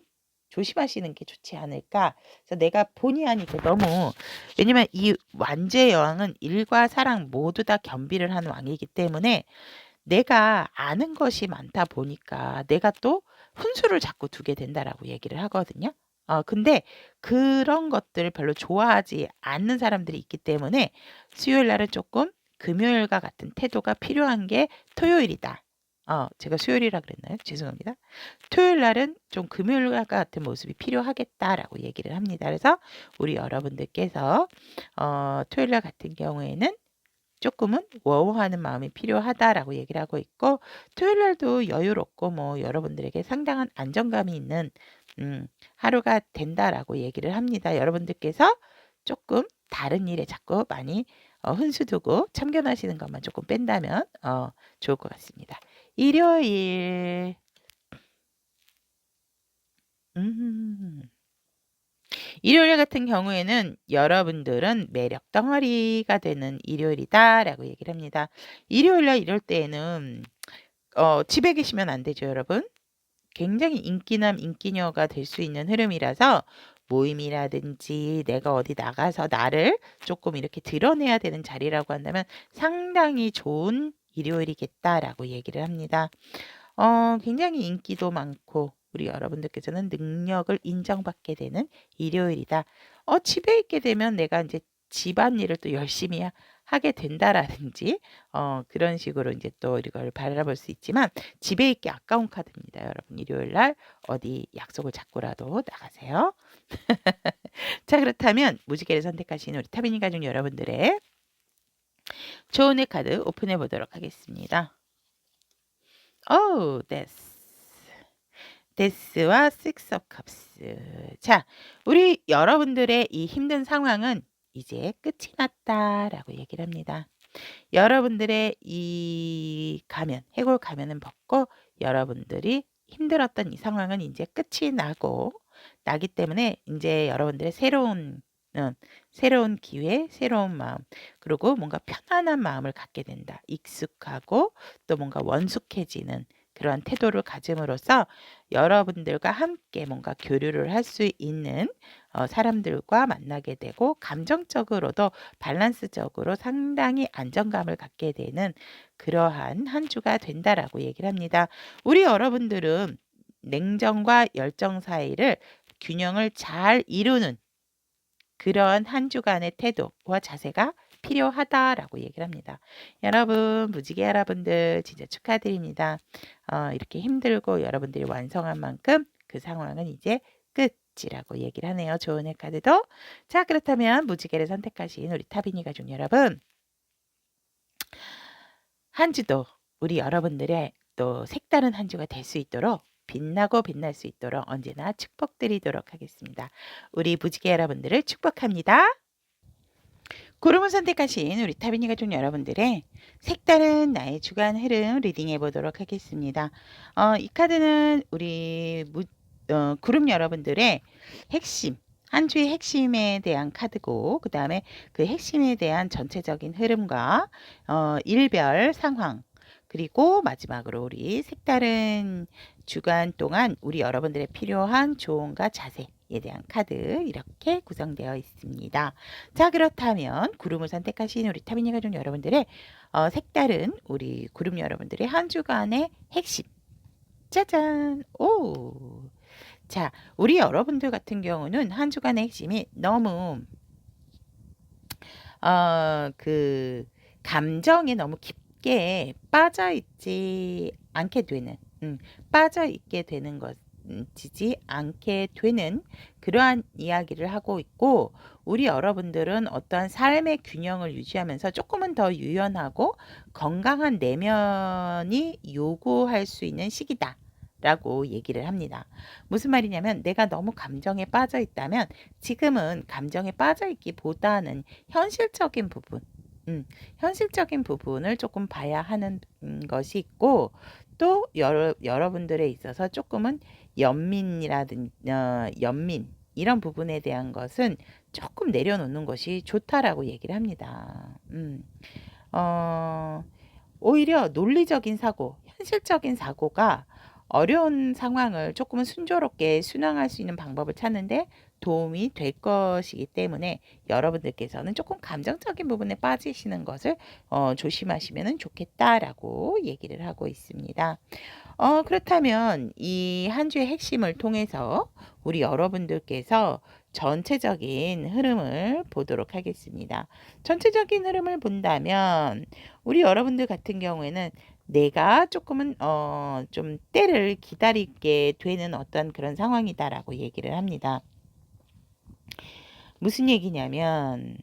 조심하시는 게 좋지 않을까. 그래서 내가 본의 아니게 너무, 왜냐면 이 완주의 여왕은 일과 사랑 모두 다 겸비를 하는 왕이기 때문에 내가 아는 것이 많다 보니까 내가 또 훈수를 자꾸 두게 된다라고 얘기를 하거든요. 근데 그런 것들을 별로 좋아하지 않는 사람들이 있기 때문에 수요일 날은 조금 금요일과 같은 태도가 필요한 게 토요일이다. 제가 수요일이라 그랬나요? 죄송합니다. 토요일 날은 좀 금요일과 같은 모습이 필요하겠다라고 얘기를 합니다. 그래서 우리 여러분들께서 토요일 날 같은 경우에는 조금은 워워하는 마음이 필요하다라고 얘기를 하고 있고, 토요일 날도 여유롭고 뭐 여러분들에게 상당한 안정감이 있는 하루가 된다라고 얘기를 합니다. 여러분들께서 조금 다른 일에 자꾸 많이 훈수두고 참견하시는 것만 조금 뺀다면 좋을 것 같습니다. 일요일 일요일 같은 경우에는 여러분들은 매력 덩어리가 되는 일요일이다라고 얘기를 합니다. 일요일 날 이럴 때에는 집에 계시면 안 되죠, 여러분. 굉장히 인기남 인기녀가 될 수 있는 흐름이라서 모임이라든지 내가 어디 나가서 나를 조금 이렇게 드러내야 되는 자리라고 한다면 상당히 좋은 일요일이겠다라고 얘기를 합니다. 굉장히 인기도 많고 우리 여러분들께서는 능력을 인정받게 되는 일요일이다. 집에 있게 되면 내가 이제 집안일을 또 열심히 하게 된다라든지 그런 식으로 이제 또 이걸 바라볼 수 있지만, 집에 있기 아까운 카드입니다. 여러분, 일요일 날 어디 약속을 잡고라도 나가세요. 자, 그렇다면 무지개를 선택하신 우리 타비니 가족 여러분들의 좋은 해 카드 오픈해 보도록 하겠습니다. 데스. 데스와 식스 오브 컵스. 자, 우리 여러분들의 이 힘든 상황은 이제 끝이 났다라고 얘기를 합니다. 여러분들의 이 가면, 해골 가면은 벗고 여러분들이 힘들었던 이 상황은 이제 끝이 나기 때문에 이제 여러분들의 새로운 기회, 새로운 마음, 그리고 뭔가 편안한 마음을 갖게 된다. 익숙하고 또 뭔가 원숙해지는 그러한 태도를 가짐으로써 여러분들과 함께 뭔가 교류를 할 수 있는 사람들과 만나게 되고, 감정적으로도 밸런스적으로 상당히 안정감을 갖게 되는 그러한 한 주가 된다라고 얘기를 합니다. 우리 여러분들은 냉정과 열정 사이를 균형을 잘 이루는 그런 한 주간의 태도와 자세가 필요하다라고 얘기를 합니다. 여러분, 무지개 여러분들 진짜 축하드립니다. 이렇게 힘들고 여러분들이 완성한 만큼 그 상황은 이제 끝이라고 얘기를 하네요. 좋은 해 카드도. 자, 그렇다면 무지개를 선택하신 우리 타비니 가족 여러분, 한 주도 우리 여러분들의 또 색다른 한 주가 될 수 있도록, 빛나고 빛날 수 있도록 언제나 축복드리도록 하겠습니다. 우리 무지개 여러분들을 축복합니다. 구름을 선택하신 우리 타비니 가족 여러분들의 색다른 나의 주간 흐름 리딩해 보도록 하겠습니다. 이 카드는 우리 구름 여러분들의 핵심, 한 주의 핵심에 대한 카드고, 그 다음에 그 핵심에 대한 전체적인 흐름과 일별 상황, 그리고 마지막으로 우리 색다른 주간 동안 우리 여러분들의 필요한 조언과 자세에 대한 카드 이렇게 구성되어 있습니다. 자, 그렇다면 구름을 선택하신 우리 타비니 가족 여러분들의 색다른 우리 구름 여러분들의 한 주간의 핵심. 짜잔! 오! 자, 우리 여러분들 같은 경우는 한 주간의 핵심이 너무 그 감정에 너무 깊게 빠져 있지 않게 되는, 빠져 있게 되는 것이지 않게 되는 그러한 이야기를 하고 있고, 우리 여러분들은 어떠한 삶의 균형을 유지하면서 조금은 더 유연하고 건강한 내면이 요구할 수 있는 시기다 라고 얘기를 합니다. 무슨 말이냐면, 내가 너무 감정에 빠져 있다면 지금은 감정에 빠져 있기보다는 현실적인 부분, 현실적인 부분을 조금 봐야 하는 것이 있고, 또 여러분들에 있어서 조금은 연민 이런 부분에 대한 것은 조금 내려놓는 것이 좋다라고 얘기를 합니다. 오히려 논리적인 사고, 현실적인 사고가 어려운 상황을 조금은 순조롭게 순항할 수 있는 방법을 찾는데 도움이 될 것이기 때문에 여러분들께서는 조금 감정적인 부분에 빠지시는 것을 조심하시면 좋겠다라고 얘기를 하고 있습니다. 그렇다면 이 한 주의 핵심을 통해서 우리 여러분들께서 전체적인 흐름을 보도록 하겠습니다. 전체적인 흐름을 본다면 우리 여러분들 같은 경우에는 내가 조금은 좀 때를 기다리게 되는 어떤 그런 상황이다라고 얘기를 합니다. 무슨 얘기냐면,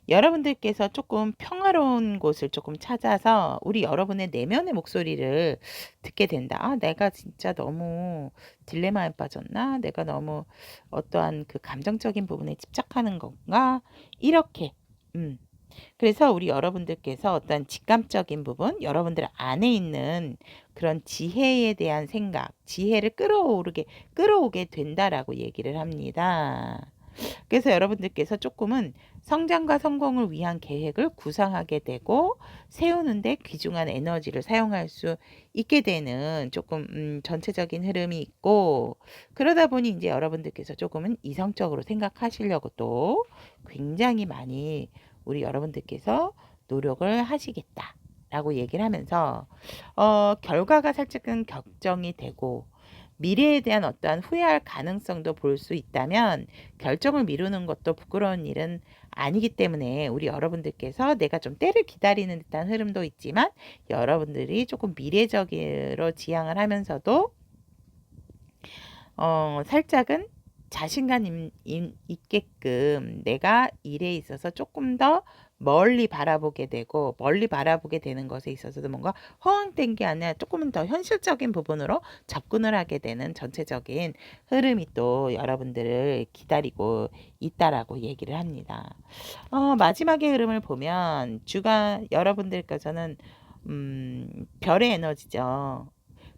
여러분들께서 조금 평화로운 곳을 조금 찾아서 우리 여러분의 내면의 목소리를 듣게 된다. 아, 내가 진짜 너무 딜레마에 빠졌나? 내가 너무 어떠한 그 감정적인 부분에 집착하는 건가? 이렇게. 그래서 우리 여러분들께서 어떤 직감적인 부분, 여러분들 안에 있는 그런 지혜에 대한 생각, 지혜를 끌어오게 된다라고 얘기를 합니다. 그래서 여러분들께서 조금은 성장과 성공을 위한 계획을 구상하게 되고 세우는데 귀중한 에너지를 사용할 수 있게 되는 조금 전체적인 흐름이 있고, 그러다 보니 이제 여러분들께서 조금은 이성적으로 생각하시려고 또 굉장히 많이 우리 여러분들께서 노력을 하시겠다라고 얘기를 하면서 결과가 살짝은 걱정이 되고 미래에 대한 어떠한 후회할 가능성도 볼 수 있다면 결정을 미루는 것도 부끄러운 일은 아니기 때문에 우리 여러분들께서 내가 좀 때를 기다리는 듯한 흐름도 있지만 여러분들이 조금 미래적으로 지향을 하면서도 살짝은 자신감 있게끔 내가 일에 있어서 조금 더 멀리 바라보게 되고, 멀리 바라보게 되는 것에 있어서도 뭔가 허황된 게 아니라 조금은 더 현실적인 부분으로 접근을 하게 되는 전체적인 흐름이 또 여러분들을 기다리고 있다라고 얘기를 합니다. 마지막의 흐름을 보면 주간 여러분들께서는 별의 에너지죠.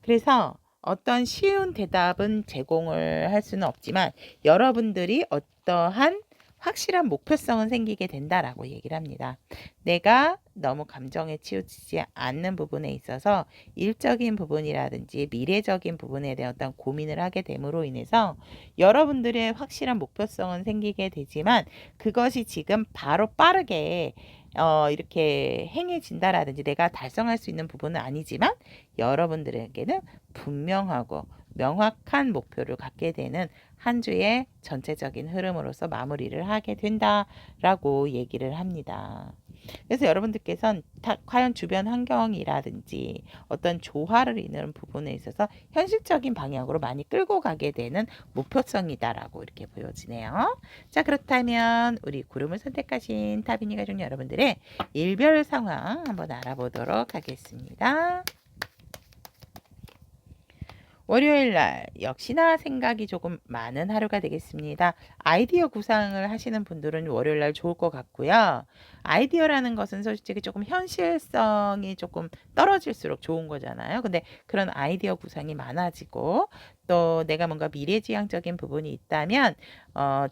그래서 어떤 쉬운 대답은 제공을 할 수는 없지만 여러분들이 어떠한 확실한 목표성은 생기게 된다라고 얘기를 합니다. 내가 너무 감정에 치우치지 않는 부분에 있어서 일적인 부분이라든지 미래적인 부분에 대한 어떤 고민을 하게 됨으로 인해서 여러분들의 확실한 목표성은 생기게 되지만 그것이 지금 바로 빠르게 이렇게 행해진다라든지 내가 달성할 수 있는 부분은 아니지만 여러분들에게는 분명하고 명확한 목표를 갖게 되는 한 주의 전체적인 흐름으로서 마무리를 하게 된다라고 얘기를 합니다. 그래서 여러분들께서는 과연 주변 환경이라든지 어떤 조화를 이루는 부분에 있어서 현실적인 방향으로 많이 끌고 가게 되는 목표성이다라고 이렇게 보여지네요. 자, 그렇다면 우리 구름을 선택하신 타비니 가족 여러분들의 일별 상황 한번 알아보도록 하겠습니다. 월요일 날 역시나 생각이 조금 많은 하루가 되겠습니다. 아이디어 구상을 하시는 분들은 월요일 날 좋을 것 같고요. 아이디어라는 것은 솔직히 조금 현실성이 조금 떨어질수록 좋은 거잖아요. 근데 그런 아이디어 구상이 많아지고 또 내가 뭔가 미래지향적인 부분이 있다면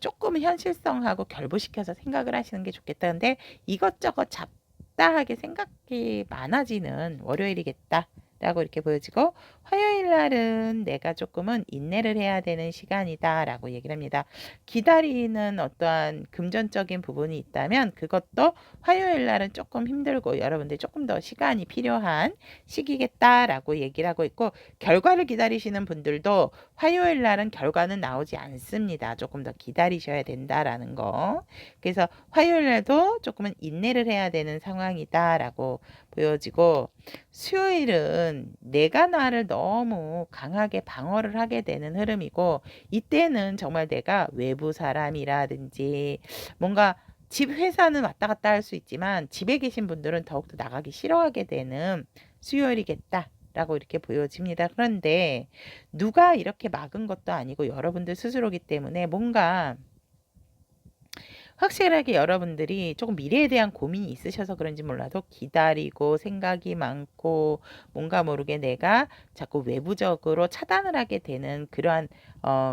조금 현실성하고 결부시켜서 생각을 하시는 게 좋겠다. 근데 이것저것 잡다하게 생각이 많아지는 월요일이겠다. 라고 이렇게 보여지고 화요일 날은 내가 조금은 인내를 해야 되는 시간이다 라고 얘기를 합니다. 기다리는 어떠한 금전적인 부분이 있다면 그것도 화요일 날은 조금 힘들고 여러분들 조금 더 시간이 필요한 시기겠다 라고 얘기를 하고 있고 결과를 기다리시는 분들도 화요일 날은 결과는 나오지 않습니다. 조금 더 기다리셔야 된다라는 거. 그래서 화요일 날도 조금은 인내를 해야 되는 상황이다 라고 보여지고 수요일은 내가 나를 너무 강하게 방어를 하게 되는 흐름이고 이때는 정말 내가 외부 사람이라든지 뭔가 집 회사는 왔다 갔다 할 수 있지만 집에 계신 분들은 더욱더 나가기 싫어하게 되는 수요일이겠다. 라고 이렇게 보여집니다. 그런데 누가 이렇게 막은 것도 아니고 여러분들 스스로기 때문에 뭔가 확실하게 여러분들이 조금 미래에 대한 고민이 있으셔서 그런지 몰라도 기다리고 생각이 많고 뭔가 모르게 내가 자꾸 외부적으로 차단을 하게 되는 그러한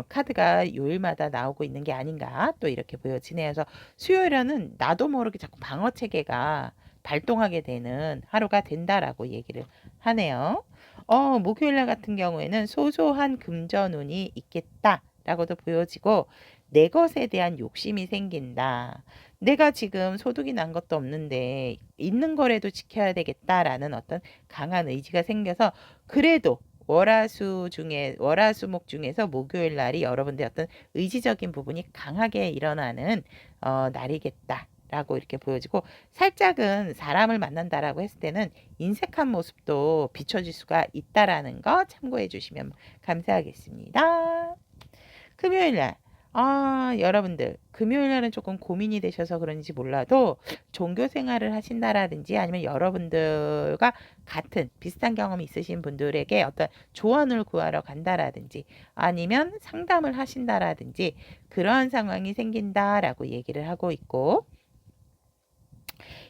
카드가 요일마다 나오고 있는 게 아닌가 또 이렇게 보여지네요. 그래서 수요일에는 나도 모르게 자꾸 방어 체계가 발동하게 되는 하루가 된다라고 얘기를 하네요. 목요일날 같은 경우에는 소소한 금전운이 있겠다라고도 보여지고 내 것에 대한 욕심이 생긴다. 내가 지금 소득이 난 것도 없는데 있는 거라도 지켜야 되겠다라는 어떤 강한 의지가 생겨서 그래도 월화수목 중에서 목요일 날이 여러분들의 어떤 의지적인 부분이 강하게 일어나는 날이겠다. 라고 이렇게 보여지고 살짝은 사람을 만난다라고 했을 때는 인색한 모습도 비춰질 수가 있다라는 거 참고해 주시면 감사하겠습니다. 금요일 날 여러분들 금요일 날은 조금 고민이 되셔서 그런지 몰라도 종교 생활을 하신다라든지 아니면 여러분들과 같은 비슷한 경험이 있으신 분들에게 어떤 조언을 구하러 간다라든지 아니면 상담을 하신다라든지 그러한 상황이 생긴다라고 얘기를 하고 있고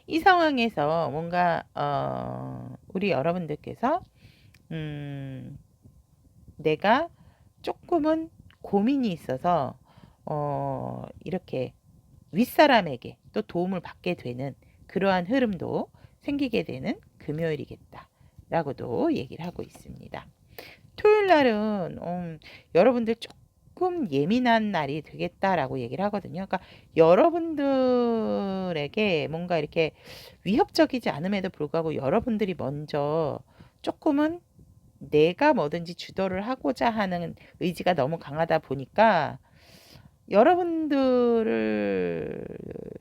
이 상황에서 뭔가 우리 여러분들께서 내가 조금은 고민이 있어서 이렇게 윗사람에게 또 도움을 받게 되는 그러한 흐름도 생기게 되는 금요일이겠다 라고도 얘기를 하고 있습니다. 토요일 날은 여러분들 조금 예민한 날이 되겠다라고 얘기를 하거든요. 그러니까 여러분들에게 뭔가 이렇게 위협적이지 않음에도 불구하고 여러분들이 먼저 조금은 내가 뭐든지 주도를 하고자 하는 의지가 너무 강하다 보니까 여러분들을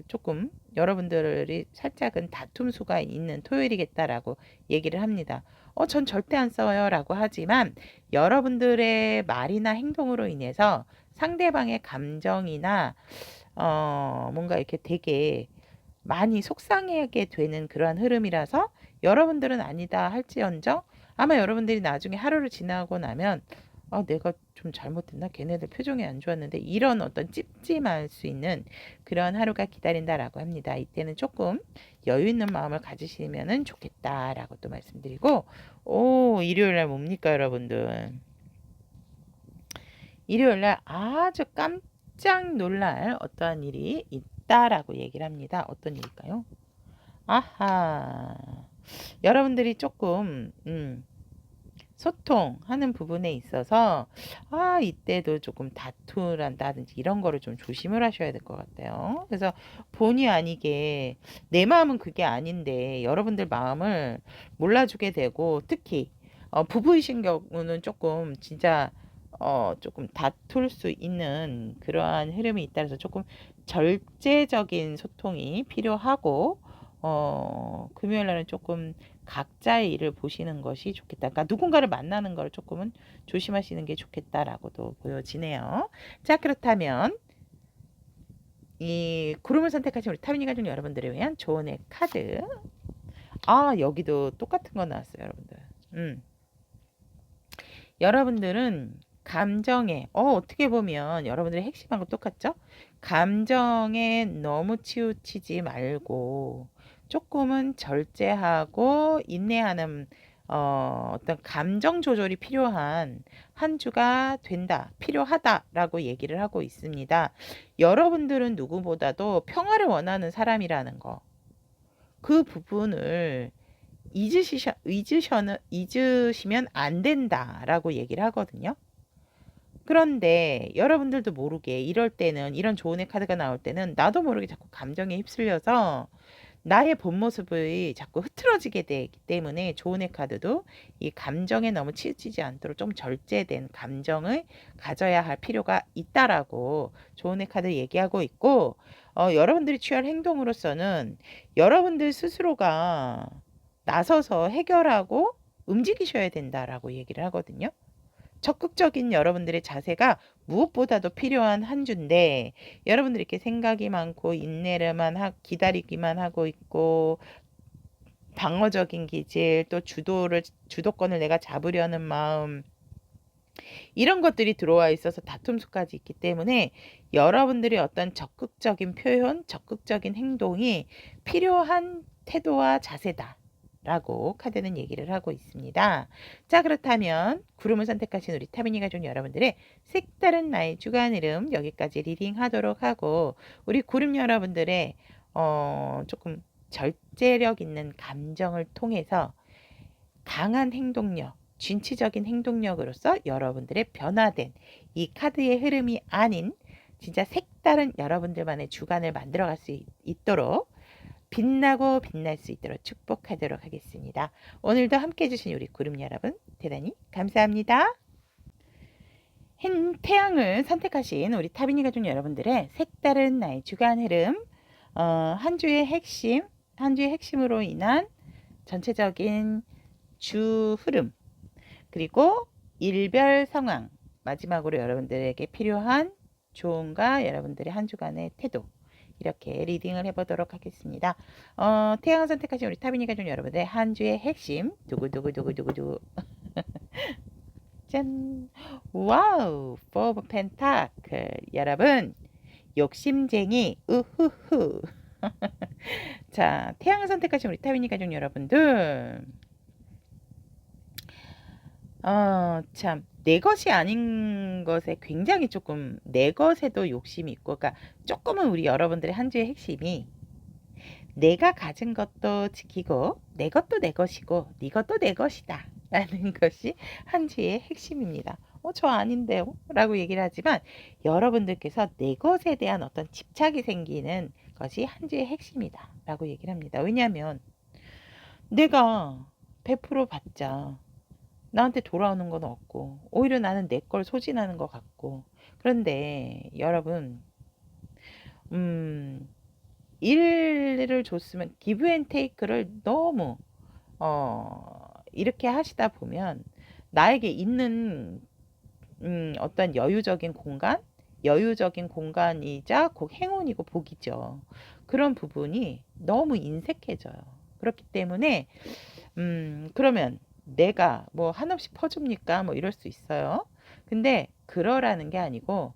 조금 여러분들이 살짝은 다툼수가 있는 토요일이겠다라고 얘기를 합니다. 전 절대 안 싸워요 라고 하지만 여러분들의 말이나 행동으로 인해서 상대방의 감정이나 뭔가 이렇게 되게 많이 속상하게 되는 그러한 흐름이라서 여러분들은 아니다 할지언정 아마 여러분들이 나중에 하루를 지나고 나면 내가 좀 잘못했나? 걔네들 표정이 안 좋았는데 이런 어떤 찝찝할 수 있는 그런 하루가 기다린다라고 합니다. 이때는 조금 여유 있는 마음을 가지시면 좋겠다라고 또 말씀드리고 일요일 날 뭡니까 여러분들? 일요일 날 아주 깜짝 놀랄 어떠한 일이 있다라고 얘기를 합니다. 어떤 일일까요? 아하. 여러분들이 조금 소통하는 부분에 있어서 이때도 조금 다투란다든지 이런 거를 좀 조심을 하셔야 될 것 같아요. 그래서 본의 아니게 내 마음은 그게 아닌데 여러분들 마음을 몰라주게 되고 특히 부부이신 경우는 조금 진짜 조금 다툴 수 있는 그러한 흐름이 있다 그래서 조금 절제적인 소통이 필요하고 금요일 날은 조금 각자의 일을 보시는 것이 좋겠다. 그러니까 누군가를 만나는 걸 조금은 조심하시는 게 좋겠다라고도 보여지네요. 자, 그렇다면 이 구름을 선택하신 우리 타미니 가족 여러분들을 위한 조언의 카드. 여기도 똑같은 거 나왔어요, 여러분들. 여러분들은 감정에, 어떻게 보면 여러분들의 핵심하고 똑같죠? 감정에 너무 치우치지 말고 조금은 절제하고 인내하는 어떤 감정 조절이 필요한 한 주가 된다, 필요하다라고 얘기를 하고 있습니다. 여러분들은 누구보다도 평화를 원하는 사람이라는 거, 그 부분을 잊으시면 안 된다라고 얘기를 하거든요. 그런데 여러분들도 모르게 이럴 때는, 이런 조언의 카드가 나올 때는 나도 모르게 자꾸 감정에 휩쓸려서 나의 본 모습이 자꾸 흐트러지게 되기 때문에 조언의 카드도 이 감정에 너무 치우치지 않도록 좀 절제된 감정을 가져야 할 필요가 있다라고 조언의 카드 얘기하고 있고, 여러분들이 취할 행동으로서는 여러분들 스스로가 나서서 해결하고 움직이셔야 된다라고 얘기를 하거든요. 적극적인 여러분들의 자세가 무엇보다도 필요한 한 주인데, 여러분들이 이렇게 생각이 많고 인내를만 기다리기만 하고 있고 방어적인 기질, 또 주도권을 내가 잡으려는 마음, 이런 것들이 들어와 있어서 다툼수까지 있기 때문에 여러분들의 어떤 적극적인 표현, 적극적인 행동이 필요한 태도와 자세다 라고 카드는 얘기를 하고 있습니다. 자, 그렇다면 구름을 선택하신 우리 타비니 가족 여러분들의 색다른 나의 주간 흐름 여기까지 리딩 하도록 하고, 우리 구름 여러분들의 조금 절제력 있는 감정을 통해서 강한 행동력, 진취적인 행동력으로서 여러분들의 변화된 이 카드의 흐름이 아닌 진짜 색다른 여러분들만의 주간을 만들어갈 수 있도록, 빛나고 빛날 수 있도록 축복하도록 하겠습니다. 오늘도 함께 해주신 우리 구름 여러분 대단히 감사합니다. 태양을 선택하신 우리 타비니 가족 여러분들의 색다른 나의 주간 흐름, 한 주의 핵심으로 인한 전체적인 주 흐름, 그리고 일별 상황, 마지막으로 여러분들에게 필요한 조언과 여러분들의 한 주간의 태도, 이렇게 리딩을 해보도록 하겠습니다. 태양을 선택하신 우리 타비니 가족 여러분들의 한 주의 핵심, 두구두구두구두구두구. 짠! 와우! Four of Pentacle. 여러분, 욕심쟁이, 우후후. 자, 태양을 선택하신 우리 타비니 가족 여러분들, 참, 내 것이 아닌 것에 굉장히 조금, 내 것에도 욕심이 있고, 그러니까 조금은 우리 여러분들의 한 주의 핵심이 내가 가진 것도 지키고, 내 것도 내 것이고, 네 것도 내 것이다 라는 것이 한 주의 핵심입니다. 저 아닌데요? 라고 얘기를 하지만, 여러분들께서 내 것에 대한 어떤 집착이 생기는 것이 한 주의 핵심이다 라고 얘기를 합니다. 왜냐하면 내가 100% 받자 나한테 돌아오는 건 없고, 오히려 나는 내 걸 소진하는 것 같고. 그런데 여러분, 일을 줬으면 기브 앤 테이크를 너무 이렇게 하시다 보면 나에게 있는 어떤 여유적인 공간이자 곧 행운이고 복이죠. 그런 부분이 너무 인색해져요. 그렇기 때문에 그러면 내가 뭐 한없이 퍼줍니까? 뭐 이럴 수 있어요. 근데 그러라는 게 아니고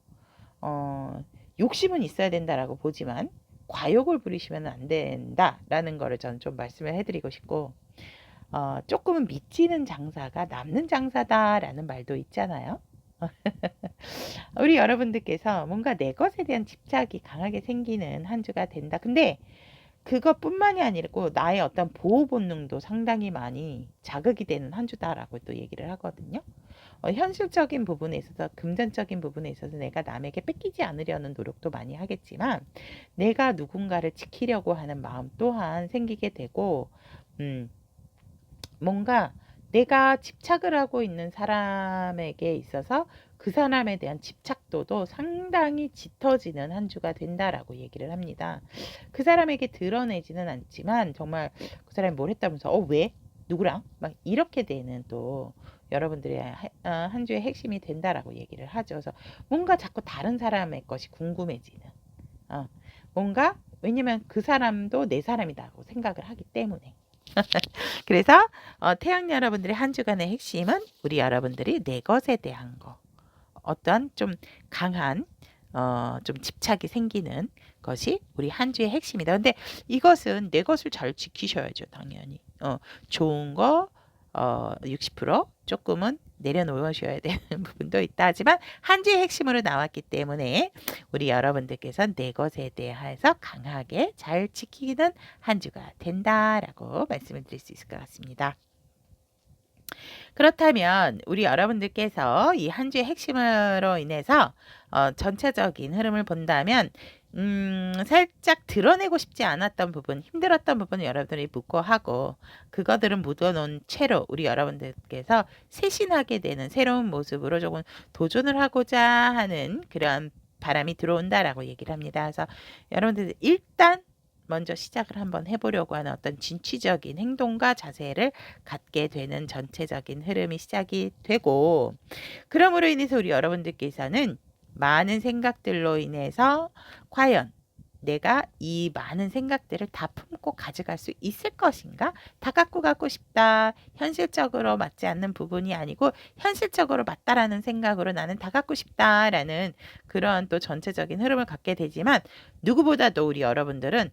욕심은 있어야 된다라고 보지만 과욕을 부리시면 안 된다라는 거를 저는 좀 말씀을 해드리고 싶고, 조금은 미치는 장사가 남는 장사다라는 말도 있잖아요. 우리 여러분들께서 뭔가 내 것에 대한 집착이 강하게 생기는 한 주가 된다. 근데 그것뿐만이 아니고 나의 어떤 보호 본능도 상당히 많이 자극이 되는 한 주다라고 또 얘기를 하거든요. 현실적인 부분에 있어서, 금전적인 부분에 있어서 내가 남에게 뺏기지 않으려는 노력도 많이 하겠지만 내가 누군가를 지키려고 하는 마음 또한 생기게 되고, 뭔가 내가 집착을 하고 있는 사람에게 있어서 그 사람에 대한 집착도도 상당히 짙어지는 한 주가 된다라고 얘기를 합니다. 그 사람에게 드러내지는 않지만 정말 그 사람이 뭘 했다면서 왜? 누구랑? 막 이렇게 되는 또 여러분들의 한 주의 핵심이 된다라고 얘기를 하죠. 그래서 뭔가 자꾸 다른 사람의 것이 궁금해지는, 뭔가, 왜냐면 그 사람도 내 사람이라고 생각을 하기 때문에. 그래서 태양 여러분들의 한 주간의 핵심은 우리 여러분들이 내 것에 대한 거. 어떠한 좀 강한 좀 집착이 생기는 것이 우리 한 주의 핵심이다. 근데 이것은 내 것을 잘 지키셔야죠, 당연히. 좋은 거 60% 조금은 내려놓으셔야 되는 부분도 있다 하지만 한 주의 핵심으로 나왔기 때문에 우리 여러분들께서 내 것에 대해서 강하게 잘 지키는 한 주가 된다라고 말씀을 드릴 수 있을 것 같습니다. 그렇다면 우리 여러분들께서 이 한 주의 핵심으로 인해서 전체적인 흐름을 본다면 살짝 드러내고 싶지 않았던 부분, 힘들었던 부분을 여러분들이 묵고하고 그거들은 묻어놓은 채로 우리 여러분들께서 쇄신하게 되는 새로운 모습으로 조금 도전을 하고자 하는 그런 바람이 들어온다라고 얘기를 합니다. 그래서 여러분들 일단 먼저 시작을 한번 해보려고 하는 어떤 진취적인 행동과 자세를 갖게 되는 전체적인 흐름이 시작이 되고 그러므로 인해서 우리 여러분들께서는 많은 생각들로 인해서 과연 내가 이 많은 생각들을 다 품고 가져갈 수 있을 것인가? 다 갖고 가고 싶다. 현실적으로 맞지 않는 부분이 아니고 현실적으로 맞다라는 생각으로 나는 다 갖고 싶다라는 그런 또 전체적인 흐름을 갖게 되지만 누구보다도 우리 여러분들은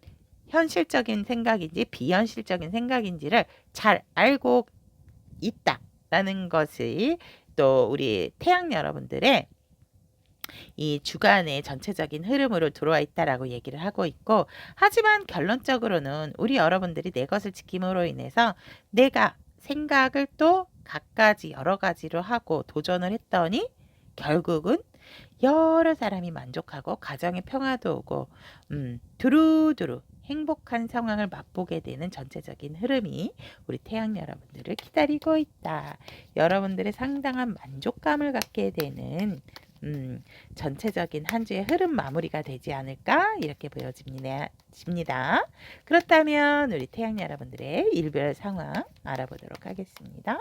현실적인 생각인지 비현실적인 생각인지를 잘 알고 있다라는 것이 또 우리 태양 여러분들의 이 주간의 전체적인 흐름으로 들어와 있다라고 얘기를 하고 있고 하지만 결론적으로는 우리 여러분들이 내 것을 지킴으로 인해서 내가 생각을 또 갖가지 여러 가지로 하고 도전을 했더니 결국은 여러 사람이 만족하고 가정의 평화도 오고 두루두루 행복한 상황을 맛보게 되는 전체적인 흐름이 우리 태양 여러분들을 기다리고 있다. 여러분들의 상당한 만족감을 갖게 되는 전체적인 한 주의 흐름 마무리가 되지 않을까 이렇게 보여집니다. 그렇다면 우리 태양 여러분들의 일별 상황 알아보도록 하겠습니다.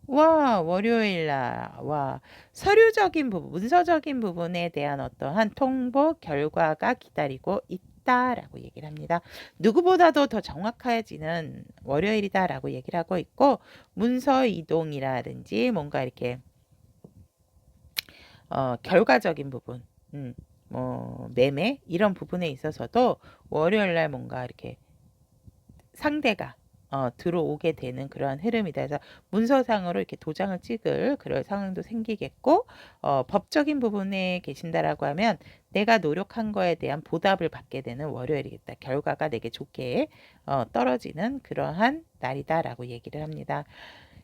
와, 월요일 날, 와, 서류적인 부분, 문서적인 부분에 대한 어떠한 통보 결과가 기다리고 있다라고 얘기를 합니다. 누구보다도 더 정확해지는 월요일이다라고 얘기를 하고 있고, 문서 이동이라든지 뭔가 이렇게 결과적인 부분, 뭐 매매 이런 부분에 있어서도 월요일 날 뭔가 이렇게 상대가 들어오게 되는 그러한 흐름이다. 그래서 문서상으로 이렇게 도장을 찍을 그럴 상황도 생기겠고 법적인 부분에 계신다라고 하면 내가 노력한 거에 대한 보답을 받게 되는 월요일이겠다. 결과가 내게 좋게 떨어지는 그러한 날이다라고 얘기를 합니다.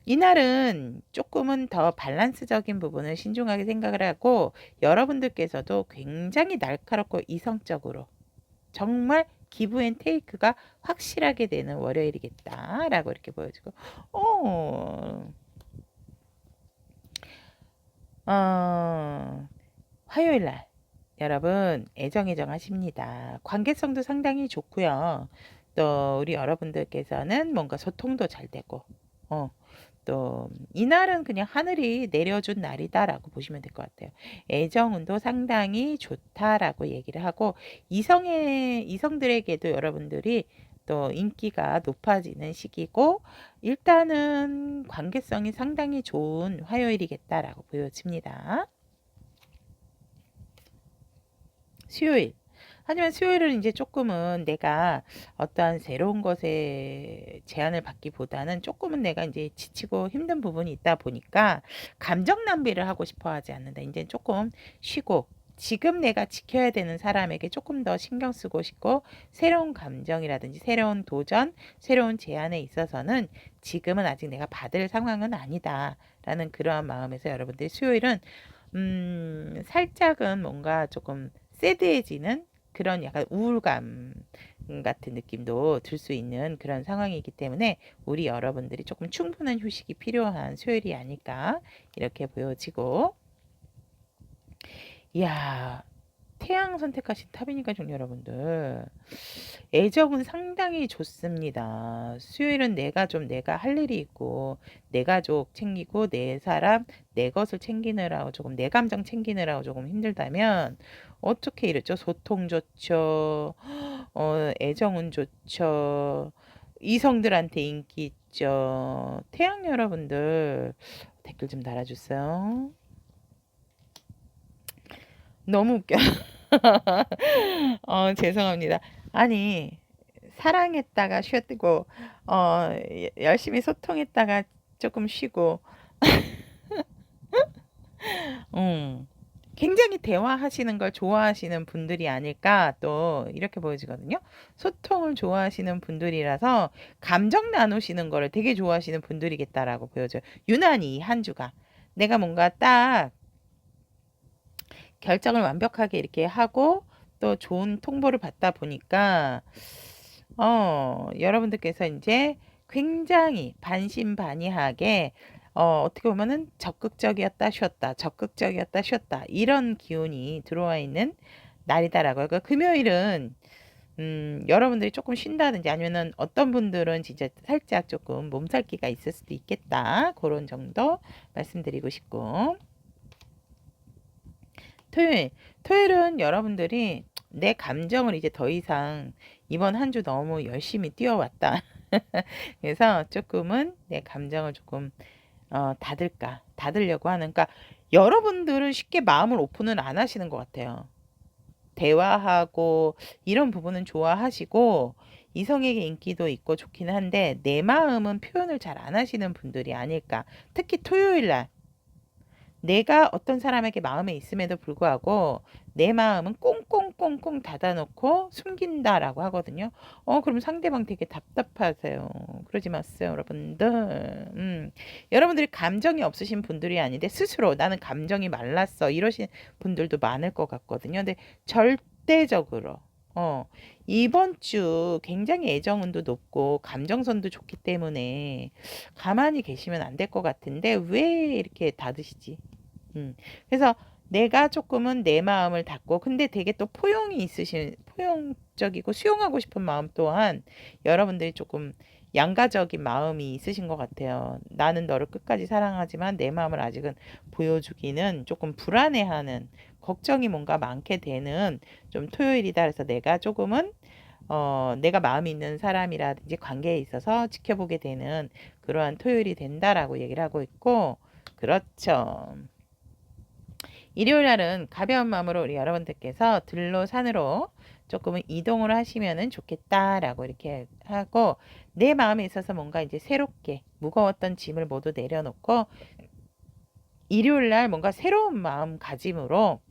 이날은 조금은 더 밸런스적인 부분을 신중하게 생각을 하고 여러분들께서도 굉장히 날카롭고 이성적으로 정말 기브 앤 테이크가 확실하게 되는 월요일이겠다라고 이렇게 보여지고 화요일 날 여러분 애정애정 하십니다. 관계성도 상당히 좋고요. 또 우리 여러분들께서는 뭔가 소통도 잘 되고 또 이날은 그냥 하늘이 내려준 날이다라고 보시면 될 것 같아요. 애정운도 상당히 좋다라고 얘기를 하고 이성들에게도 여러분들이 또 인기가 높아지는 시기고 일단은 관계성이 상당히 좋은 화요일이겠다라고 보여집니다. 수요일. 하지만 수요일은 이제 조금은 내가 어떠한 새로운 것에 제한을 받기보다는 조금은 내가 이제 지치고 힘든 부분이 있다 보니까 감정 낭비를 하고 싶어 하지 않는다. 이제 조금 쉬고 지금 내가 지켜야 되는 사람에게 조금 더 신경 쓰고 싶고 새로운 감정이라든지 새로운 도전, 새로운 제안에 있어서는 지금은 아직 내가 받을 상황은 아니다라는 그러한 마음에서 여러분들 수요일은 살짝은 뭔가 조금 새드해지는 그런 약간 우울감 같은 느낌도 들 수 있는 그런 상황이기 때문에 우리 여러분들이 조금 충분한 휴식이 필요한 수요일이 아닐까 이렇게 보여지고 이야 태양 선택하신 타비니 가족 여러분들 애정은 상당히 좋습니다. 수요일은 내가 할 일이 있고 내 가족 챙기고 내 사람 내 것을 챙기느라고 조금 내 감정 챙기느라고 조금 힘들다면 어떻게 이랬죠? 소통 좋죠. 애정은 좋죠. 이성들한테 인기 있죠. 태양 여러분들 댓글 좀 달아주세요. 너무 웃겨. 죄송합니다. 아니, 사랑했다가 쉬었고, 열심히 소통했다가 조금 쉬고, 음, 굉장히 대화하시는 걸 좋아하시는 분들이 아닐까 또 이렇게 보여지거든요. 소통을 좋아하시는 분들이라서 감정 나누시는 거를 되게 좋아하시는 분들이겠다라고 보여져요. 유난히 한 주가 내가 뭔가 딱 결정을 완벽하게 이렇게 하고 또 좋은 통보를 받다 보니까 여러분들께서 이제 굉장히 반신반의하게 어떻게 보면은 적극적이었다 쉬었다 적극적이었다 쉬었다 이런 기운이 들어와 있는 날이다라고요. 그러니까 금요일은 여러분들이 조금 쉰다든지 아니면은 어떤 분들은 진짜 살짝 조금 몸살기가 있을 수도 있겠다. 그런 정도 말씀드리고 싶고 토요일은 여러분들이 내 감정을 이제 더 이상 이번 한 주 너무 열심히 뛰어왔다. 그래서 조금은 내 감정을 조금 닫으려고 하는. 그러니까 여러분들은 쉽게 마음을 오픈을 안 하시는 것 같아요. 대화하고 이런 부분은 좋아하시고 이성에게 인기도 있고 좋긴 한데 내 마음은 표현을 잘 안 하시는 분들이 아닐까. 특히 토요일 날 내가 어떤 사람에게 마음에 있음에도 불구하고 내 마음은 꽁꽁꽁꽁 닫아놓고 숨긴다라고 하거든요. 그럼 상대방 되게 답답하세요. 그러지 마세요, 여러분들. 여러분들이 감정이 없으신 분들이 아닌데 스스로 나는 감정이 말랐어 이러신 분들도 많을 것 같거든요. 근데 절대적으로 이번 주 굉장히 애정운도 높고 감정선도 좋기 때문에 가만히 계시면 안 될 것 같은데 왜 이렇게 닫으시지? 그래서 내가 조금은 내 마음을 닫고 근데 되게 또 포용적이고 수용하고 싶은 마음 또한 여러분들이 조금 양가적인 마음이 있으신 것 같아요. 나는 너를 끝까지 사랑하지만 내 마음을 아직은 보여주기는 조금 불안해하는 걱정이 뭔가 많게 되는 좀 토요일이다. 그래서 내가 조금은 내가 마음이 있는 사람이라든지 관계에 있어서 지켜보게 되는 그러한 토요일이 된다라고 얘기를 하고 있고 그렇죠. 일요일 날은 가벼운 마음으로 우리 여러분들께서 들로 산으로 조금은 이동을 하시면은 좋겠다라고 이렇게 하고 내 마음에 있어서 뭔가 이제 새롭게 무거웠던 짐을 모두 내려놓고 일요일 날 뭔가 새로운 마음가짐으로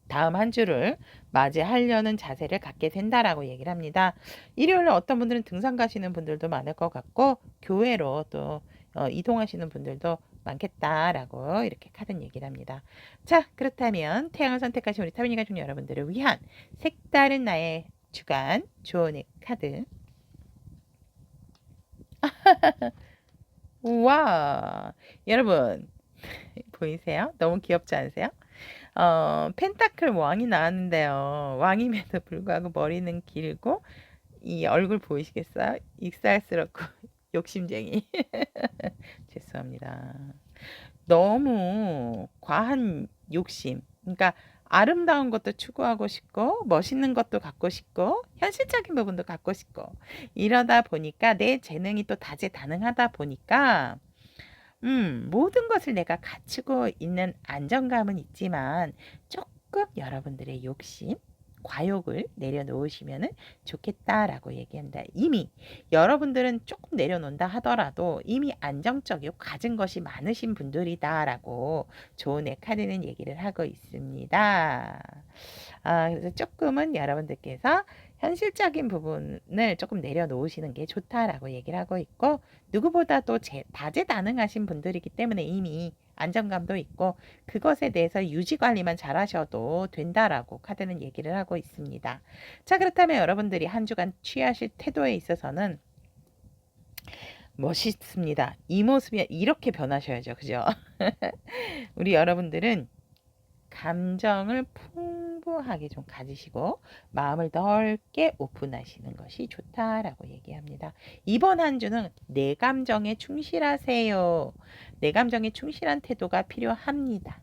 다음 한 주를 맞이하려는 자세를 갖게 된다라고 얘기를 합니다. 일요일에 어떤 분들은 등산 가시는 분들도 많을 것 같고 교회로 또 이동하시는 분들도 많겠다라고 이렇게 카드는 얘기를 합니다. 자, 그렇다면 태양을 선택하신 우리 타민이 가족 여러분들을 위한 색다른 나의 주간 조언의 카드. 우와, 여러분 보이세요? 너무 귀엽지 않으세요? 펜타클 왕이 나왔는데요. 왕임에도 불구하고 머리는 길고 이 얼굴 보이시겠어요? 익살스럽고 욕심쟁이. 죄송합니다. 너무 과한 욕심. 그러니까 아름다운 것도 추구하고 싶고 멋있는 것도 갖고 싶고 현실적인 부분도 갖고 싶고 이러다 보니까 내 재능이 또 다재다능하다 보니까 모든 것을 내가 갖추고 있는 안정감은 있지만 조금 여러분들의 욕심, 과욕을 내려놓으시면 좋겠다라고 얘기합니다. 이미 여러분들은 조금 내려놓는다 하더라도 이미 안정적이고 가진 것이 많으신 분들이다라고 조은의 카드는 얘기를 하고 있습니다. 그래서 조금은 여러분들께서 현실적인 부분을 조금 내려놓으시는 게 좋다라고 얘기를 하고 있고 누구보다도 다재다능하신 분들이기 때문에 이미 안정감도 있고 그것에 대해서 유지관리만 잘 하셔도 된다라고 카드는 얘기를 하고 있습니다. 자, 그렇다면 여러분들이 한 주간 취하실 태도에 있어서는 멋있습니다. 이 모습이 이렇게 변하셔야죠. 그죠? 우리 여러분들은 감정을 풍부하게 좀 가지시고 마음을 넓게 오픈하시는 것이 좋다라고 얘기합니다. 이번 한 주는 내 감정에 충실하세요. 내 감정에 충실한 태도가 필요합니다.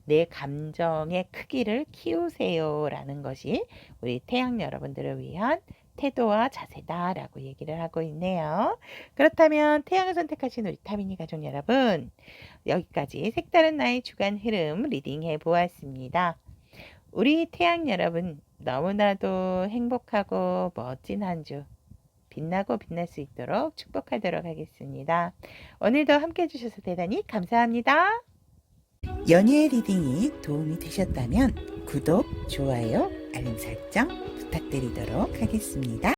내 감정의 크기를 키우세요 라는 것이 우리 태양 여러분들을 위한 태도와 자세다라고 얘기를 하고 있네요. 그렇다면 태양을 선택하신 우리 타민이 가족 여러분, 여기까지 색다른 나의 주간 흐름 리딩해 보았습니다. 우리 태양 여러분, 너무나도 행복하고 멋진 한 주 빛나고 빛날 수 있도록 축복하도록 하겠습니다. 오늘도 함께 해주셔서 대단히 감사합니다. 연예 리딩이 도움이 되셨다면 구독, 좋아요, 알림 설정 부탁드리도록 하겠습니다.